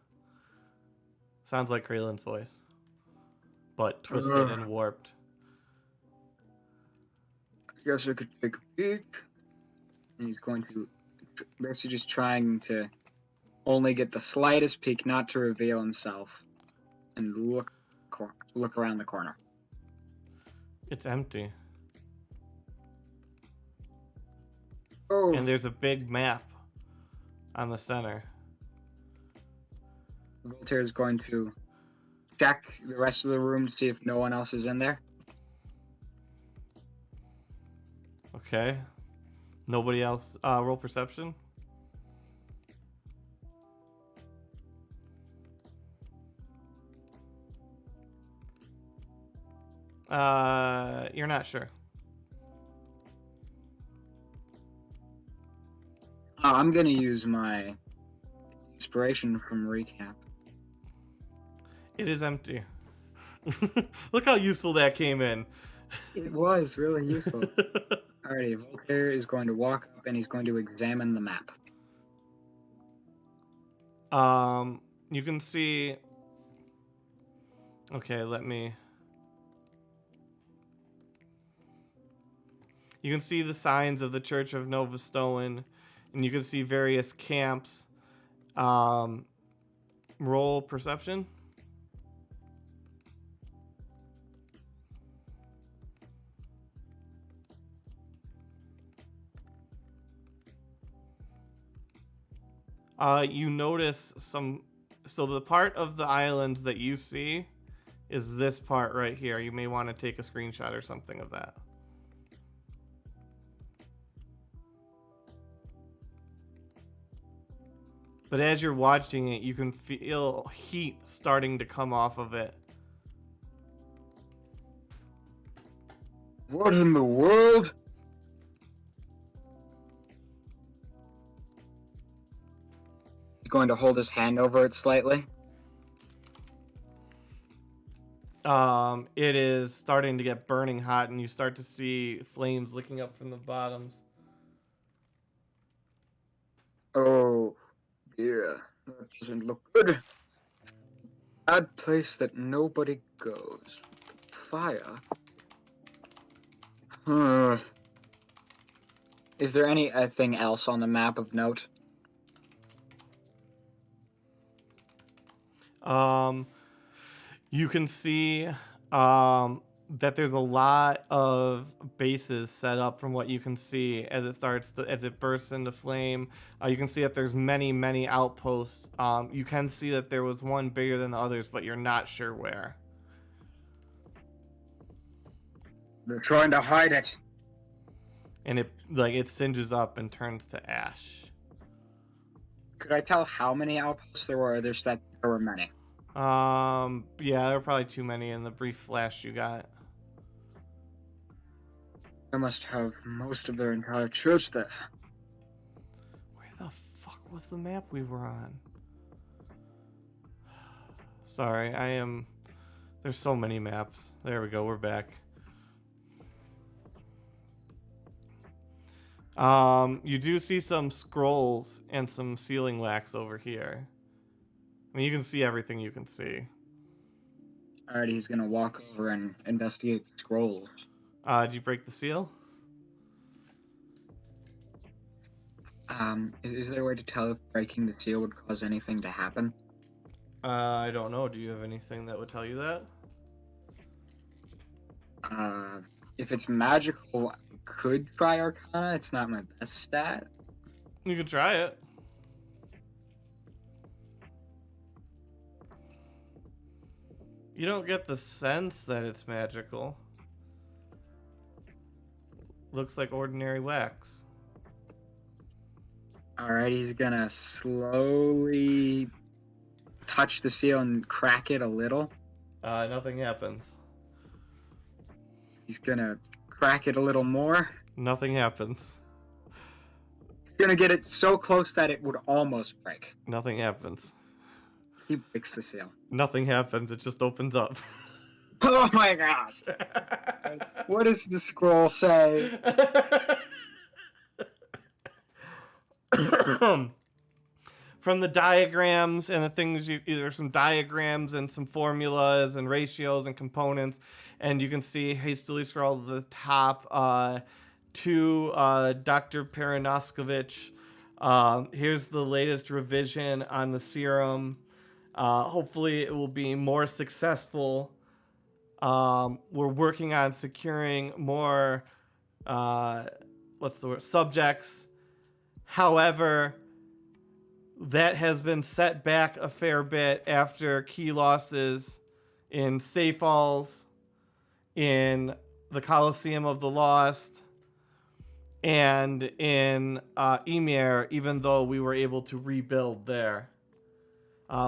Sounds like Kraylin's voice, but twisted and warped. I guess I could take a peek. And he's going to basically just trying to only get the slightest peek, not to reveal himself, and look around the corner. It's empty. Oh, And there's a big map on the center. Vultear is going to check the rest of the room to see if no one else is in there. Okay. Nobody else. Roll perception. You're not sure. I'm gonna use my inspiration from recap. It is empty. Look how useful that came in. It was really useful. Alrighty, Vultear is going to walk up and he's going to examine the map. You can see. Okay, let me. You can see the signs of the Church of Nova Stoen, and you can see various camps. Roll perception. You notice some. So the part of the islands that you see is this part right here. You may want to take a screenshot or something of that. But as you're watching it, you can feel heat starting to come off of it. What in the world? He's going to hold his hand over it slightly. It is starting to get burning hot, and you start to see flames licking up from the bottoms. Oh, dear. That doesn't look good. Bad place that nobody goes. Fire? Is there anything else on the map of note? You can see that there's a lot of bases set up from what you can see as it bursts into flame. You can see that there's many outposts. You can see that there was one bigger than the others, but you're not sure where. They're trying to hide it. And it singes up and turns to ash. Could I tell how many outposts there were? There's that there were many. Yeah, there were probably too many in the brief flash you got. They must have most of their entire church there. Where the fuck was the map we were on? Sorry, there's so many maps. There we go, we're back. You do see some scrolls and some sealing wax over here. I mean, you can see everything you can see. Alright, he's gonna walk over and investigate the scrolls. Did you break the seal? Is there a way to tell if breaking the seal would cause anything to happen? I don't know. Do you have anything that would tell you that? If it's magical, I could try Arcana. It's not my best stat. You could try it. You don't get the sense that it's magical. Looks like ordinary wax. Alright, he's gonna slowly touch the seal and crack it a little. Nothing happens. He's gonna crack it a little more. Nothing happens. He's gonna get it so close that it would almost break. Nothing happens. He breaks the seal. Nothing happens. It just opens up. Oh my gosh! What does the scroll say? From the diagrams and the things, there's some diagrams and some formulas and ratios and components, and you can see hastily scroll to the top to Dr. Paranoskovich. Here's the latest revision on the serum. Hopefully it will be more successful. We're working on securing more subjects. However, that has been set back a fair bit after key losses in Seyfalls, in the Coliseum of the Lost, and in Emir, even though we were able to rebuild there.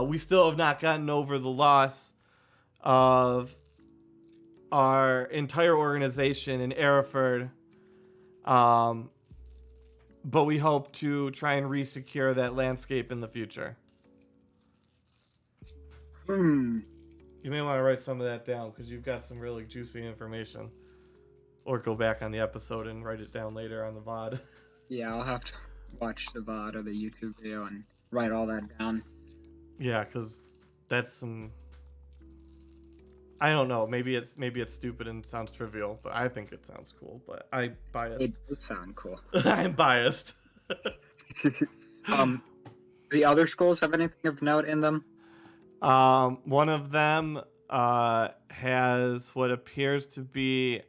We still have not gotten over the loss of our entire organization in Ereford. But we hope to try and re-secure that landscape in the future. You may want to write some of that down because you've got some really juicy information. Or go back on the episode and write it down later on the VOD. Yeah, I'll have to watch the VOD or the YouTube video and write all that down. Yeah, because that's some... I don't know. Maybe it's stupid and sounds trivial, but I think it sounds cool. But I'm biased. It does sound cool. I'm biased. The other scrolls have anything of note in them? One of them has what appears to be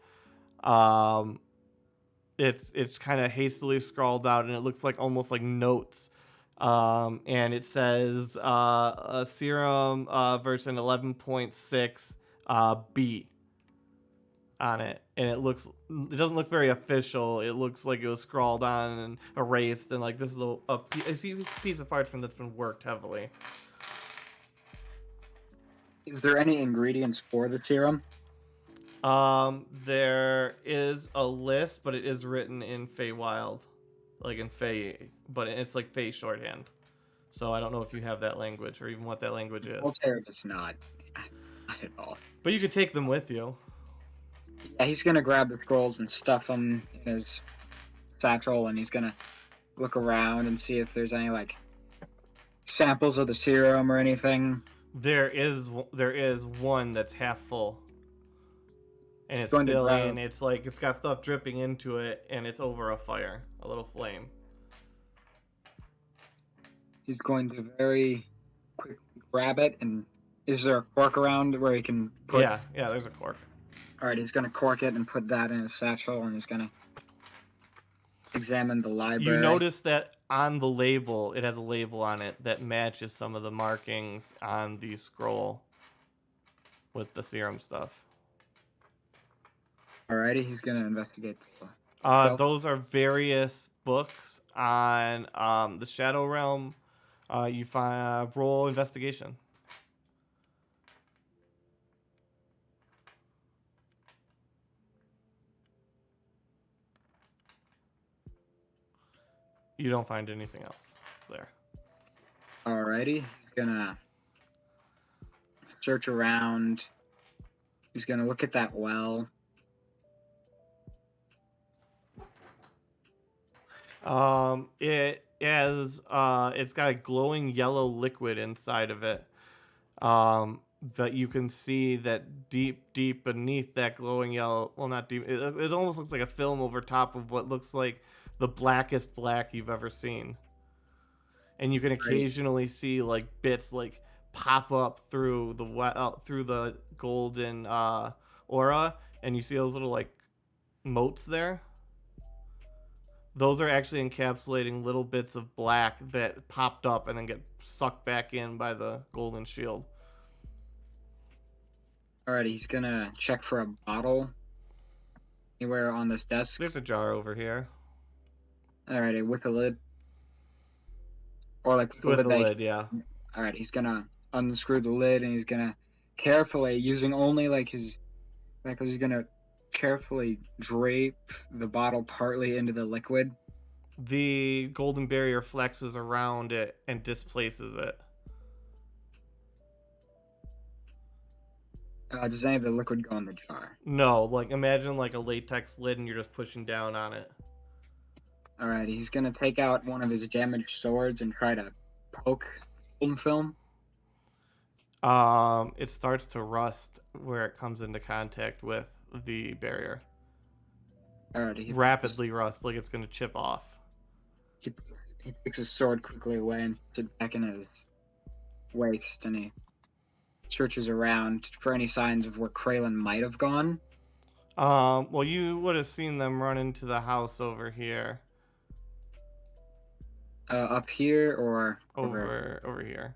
it's kind of hastily scrawled out, and it looks like almost like notes. And it says a serum version 11.6 B on it, and it doesn't look very official. It looks like it was scrawled on and erased, and like this is a piece of parchment that's been worked heavily. Is there any ingredients for the serum? There is a list, but it is written in Feywild, like in Fey, but it's like Fey shorthand. So I don't know if you have that language or even what that language is. Vultear does not at all. But you could take them with you. Yeah, he's gonna grab the scrolls and stuff them in his satchel, and he's gonna look around and see if there's any like samples of the serum or anything. There is one that's half full, and it's Going to still grab- in. It's like it's got stuff dripping into it, and it's over a fire, a little flame. He's going to very quickly grab it, and is there a cork around where he can put... Yeah, there's a cork. Alright, he's gonna cork it and put that in his satchel, and he's gonna examine the library. You notice that on the label, it has a label on it that matches some of the markings on the scroll with the serum stuff. Alrighty, he's gonna investigate the shelf. Those are various books on the Shadow Realm. You find roll investigation. You don't find anything else there. Alrighty, he's gonna search around. He's gonna look at that well. It has it's got a glowing yellow liquid inside of it. But you can see that deep beneath that glowing yellow, well, not deep, it almost looks like a film over top of what looks like the blackest black you've ever seen. And you can occasionally see like bits like pop up through the golden aura, and you see those little like motes there. Those are actually encapsulating little bits of black that popped up and then get sucked back in by the golden shield. Alrighty, he's gonna check for a bottle anywhere on this desk. There's a jar over here. Alrighty, with a lid. Or like With the lid, yeah. Alright, he's gonna unscrew the lid and he's gonna carefully, using only like his, because he's gonna carefully drape the bottle partly into the liquid. The golden barrier flexes around it and displaces it. Does any of the liquid go in the jar? No, like imagine like a latex lid and you're just pushing down on it. Alrighty, he's gonna take out one of his damaged swords and try to poke film. It starts to rust where it comes into contact with the barrier. Alrighty, Rapidly rust, like it's gonna chip off. he takes his sword quickly away and puts it back in his waist, and he searches around for any signs of where Kraylin might have gone. Well, you would have seen them run into the house over here. Up here or Over here.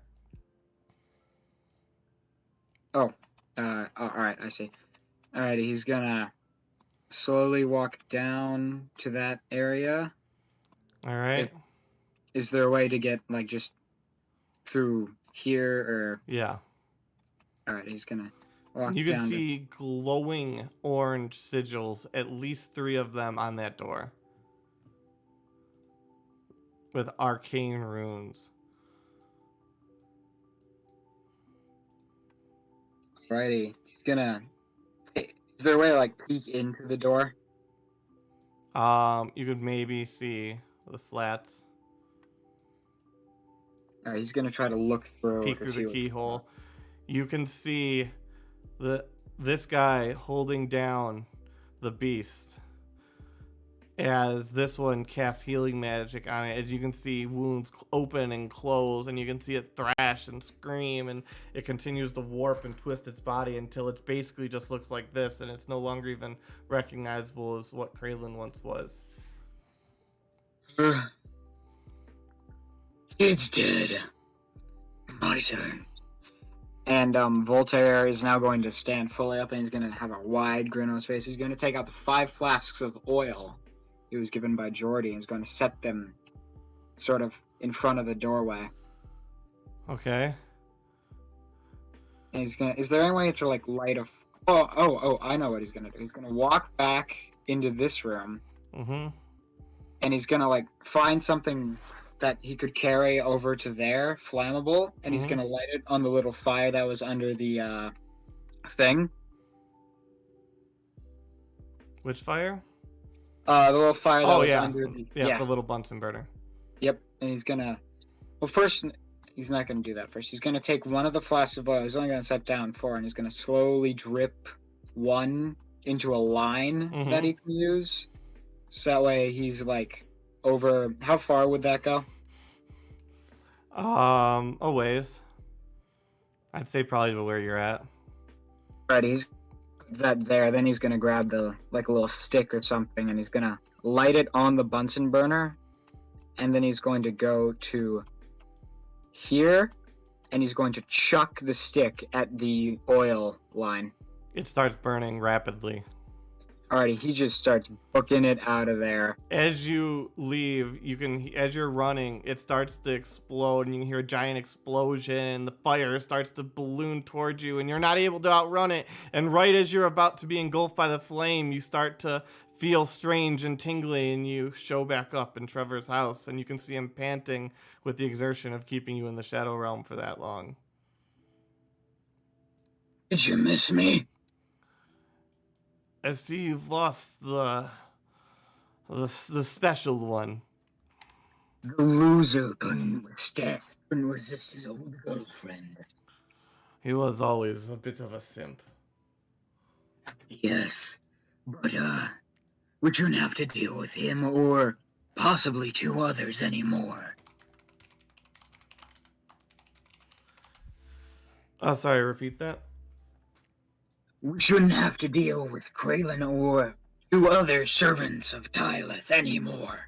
Oh, alright, I see. Alright, he's gonna slowly walk down to that area. All right. Is there a way to get, like, just through here, or... Yeah. Alright, he's gonna walk You down can see glowing orange sigils, at least 3 of them on that door. With arcane runes. Alrighty, he's gonna... Is there a way to, like, peek into the door? You could maybe see the slats. Alright, he's gonna try to look through. Peek to through see the what- keyhole. You can see this guy holding down the beast as this one casts healing magic on it. As you can see wounds open and close, and you can see it thrash and scream, and it continues to warp and twist its body until it basically just looks like this, and it's no longer even recognizable as what Kraylin once was. It's dead. My turn. And Vultear is now going to stand fully up, and he's going to have a wide grin on his face. He's going to take out the 5 flasks of oil he was given by Jordy, and he's going to set them sort of in front of the doorway. Okay. And he's going to... Is there any way to, like, light a... Oh, I know what he's going to do. He's going to walk back into this room, Mm-hmm. and he's going to, like, find something that he could carry over to there, flammable, and he's Mhm. going to light it on the little fire that was under the thing. Which fire? The little fire that was yeah. under the... Yeah, the little Bunsen burner. Yep, and he's gonna... Well, first, he's not gonna do that first. He's gonna take one of the flasks of oil. He's only gonna set down 4, and he's gonna slowly drip one into a line that he can use. So that way he's, like, over... How far would that go? A ways. I'd say probably to where you're at. Right, he's that there. Then he's gonna grab the like a little stick or something, and he's gonna light it on the Bunsen burner, and then he's going to go to here, and he's going to chuck the stick at the oil line. It starts burning rapidly. Alrighty, he just starts booking it out of there. As you leave, as you're running, it starts to explode, and you can hear a giant explosion, and the fire starts to balloon towards you, and you're not able to outrun it. And right as you're about to be engulfed by the flame, you start to feel strange and tingly, and you show back up in Trevor's house, and you can see him panting with the exertion of keeping you in the Shadow Realm for that long. Did you miss me? I see you've lost the special one. The loser couldn't resist his old girlfriend. He was always a bit of a simp. Yes, but we shouldn't have to deal with him or possibly 2 others anymore. Oh, sorry, repeat that. We shouldn't have to deal with Kraylin or 2 other servants of Tyleth anymore.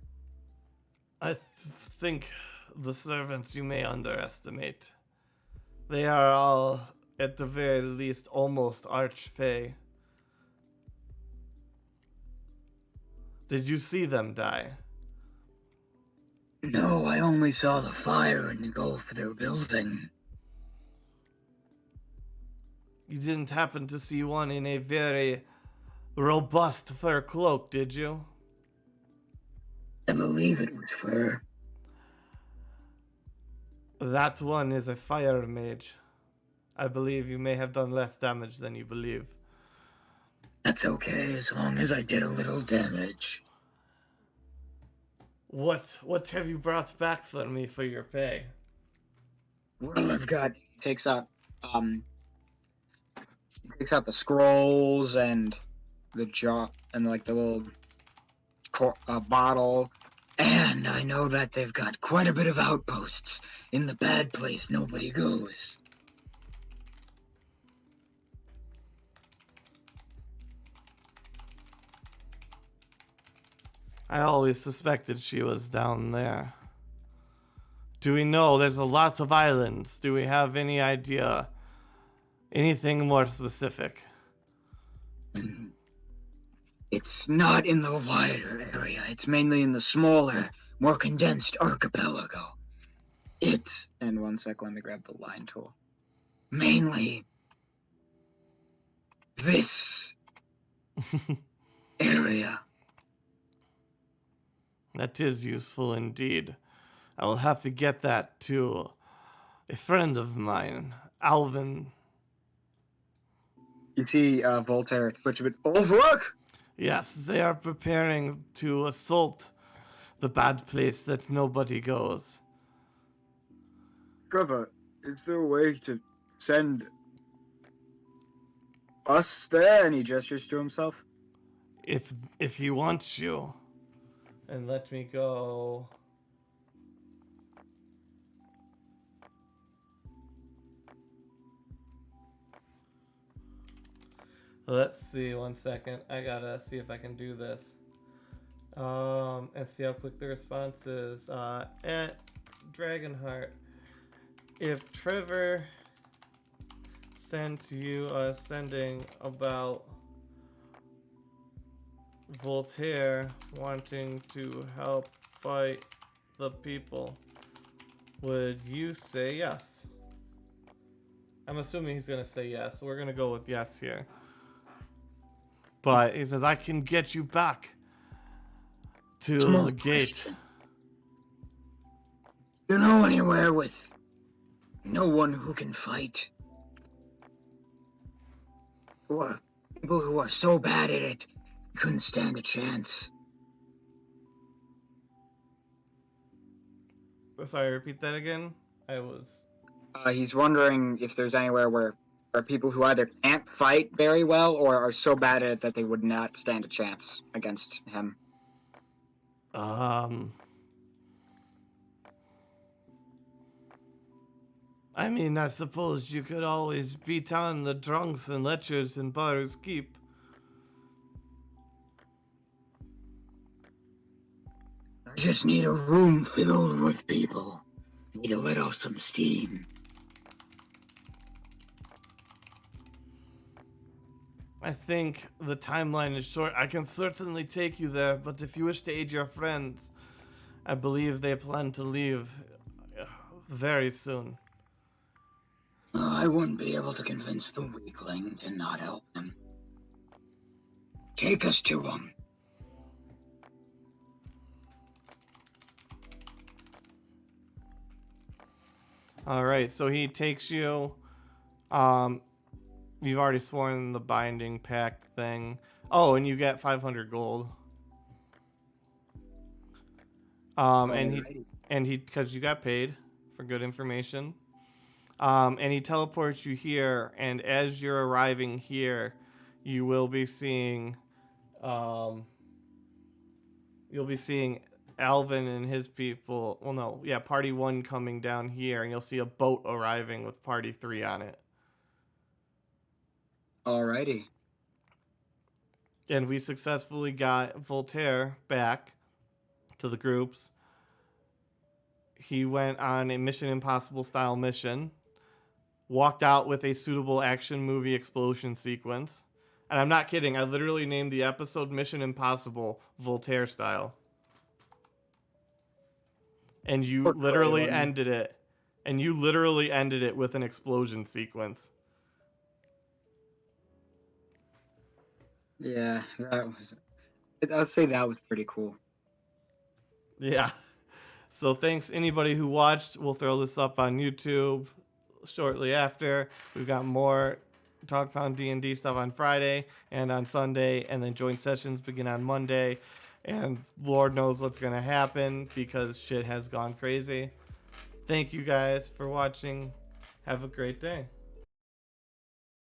I think the servants you may underestimate. They are all, at the very least, almost archfey. Did you see them die? No, I only saw the fire engulf their building. You didn't happen to see one in a very robust fur cloak, did you? I believe it was fur. That one is a fire mage. I believe you may have done less damage than you believe. That's okay, as long as I did a little damage. What have you brought back for me for your pay? Well, I've got... Takes out the scrolls and the jar and like the little bottle. And I know that they've got quite a bit of outposts in the bad place nobody goes. I always suspected she was down there. Do we know there's a lot of islands? Do we have any idea? Anything more specific? It's not in the wider area. It's mainly in the smaller, more condensed archipelago. It's And 1 sec, let me grab the line tool. mainly this area. That is useful indeed. I will have to get that to a friend of mine, Alvin. You see Vultear twitch a bit. Ulfrook! Yes, they are preparing to assault the bad place that nobody goes. Trevor, is there a way to send us there? And he gestures to himself. If he wants you. And let me go. Let's see, 1 second. I gotta see if I can do this. And see how quick the response is. At Dragonheart, if Trevor sent you a sending about Vultear wanting to help fight the people, would you say yes? I'm assuming he's gonna say yes, so we're gonna go with yes here. But he says, I can get you back to Small the gate. question. You know anywhere with no one who can fight? Or people who are so bad at it, couldn't stand a chance? Sorry, repeat that again? I was... He's wondering if there's anywhere where people who either can't fight very well or are so bad at it that they would not stand a chance against him. I mean, I suppose you could always beat on the drunks and lechers in Bar's Keep. I just need a room filled with people. Need to let off some steam. I think the timeline is short. I can certainly take you there, but if you wish to aid your friends, I believe they plan to leave very soon. I wouldn't be able to convince the weakling to not help him. Take us to him. All right, so he takes you. You've already sworn the binding pact thing. Oh, and you get 500 gold. Alrighty. And he because you got paid for good information. And he teleports you here, and as you're arriving here, you will be seeing, you'll be seeing Alvin and his people. Well, no, yeah, Party 1 coming down here, and you'll see a boat arriving with Party 3 on it. Alrighty. And we successfully got Vultear back to the groups. He went on a Mission Impossible style mission, walked out with a suitable action movie explosion sequence. And I'm not kidding, I literally named the episode Mission Impossible Vultear style. And you Poor literally Craven. ended it. And you literally ended it with an explosion sequence. Yeah, I'd say that was pretty cool. Yeah. So thanks anybody who watched. We'll throw this up on YouTube shortly after. We've got more Talk Pound D&D stuff on Friday and on Sunday, and then joint sessions begin on Monday. And Lord knows what's going to happen because shit has gone crazy. Thank you guys for watching. Have a great day.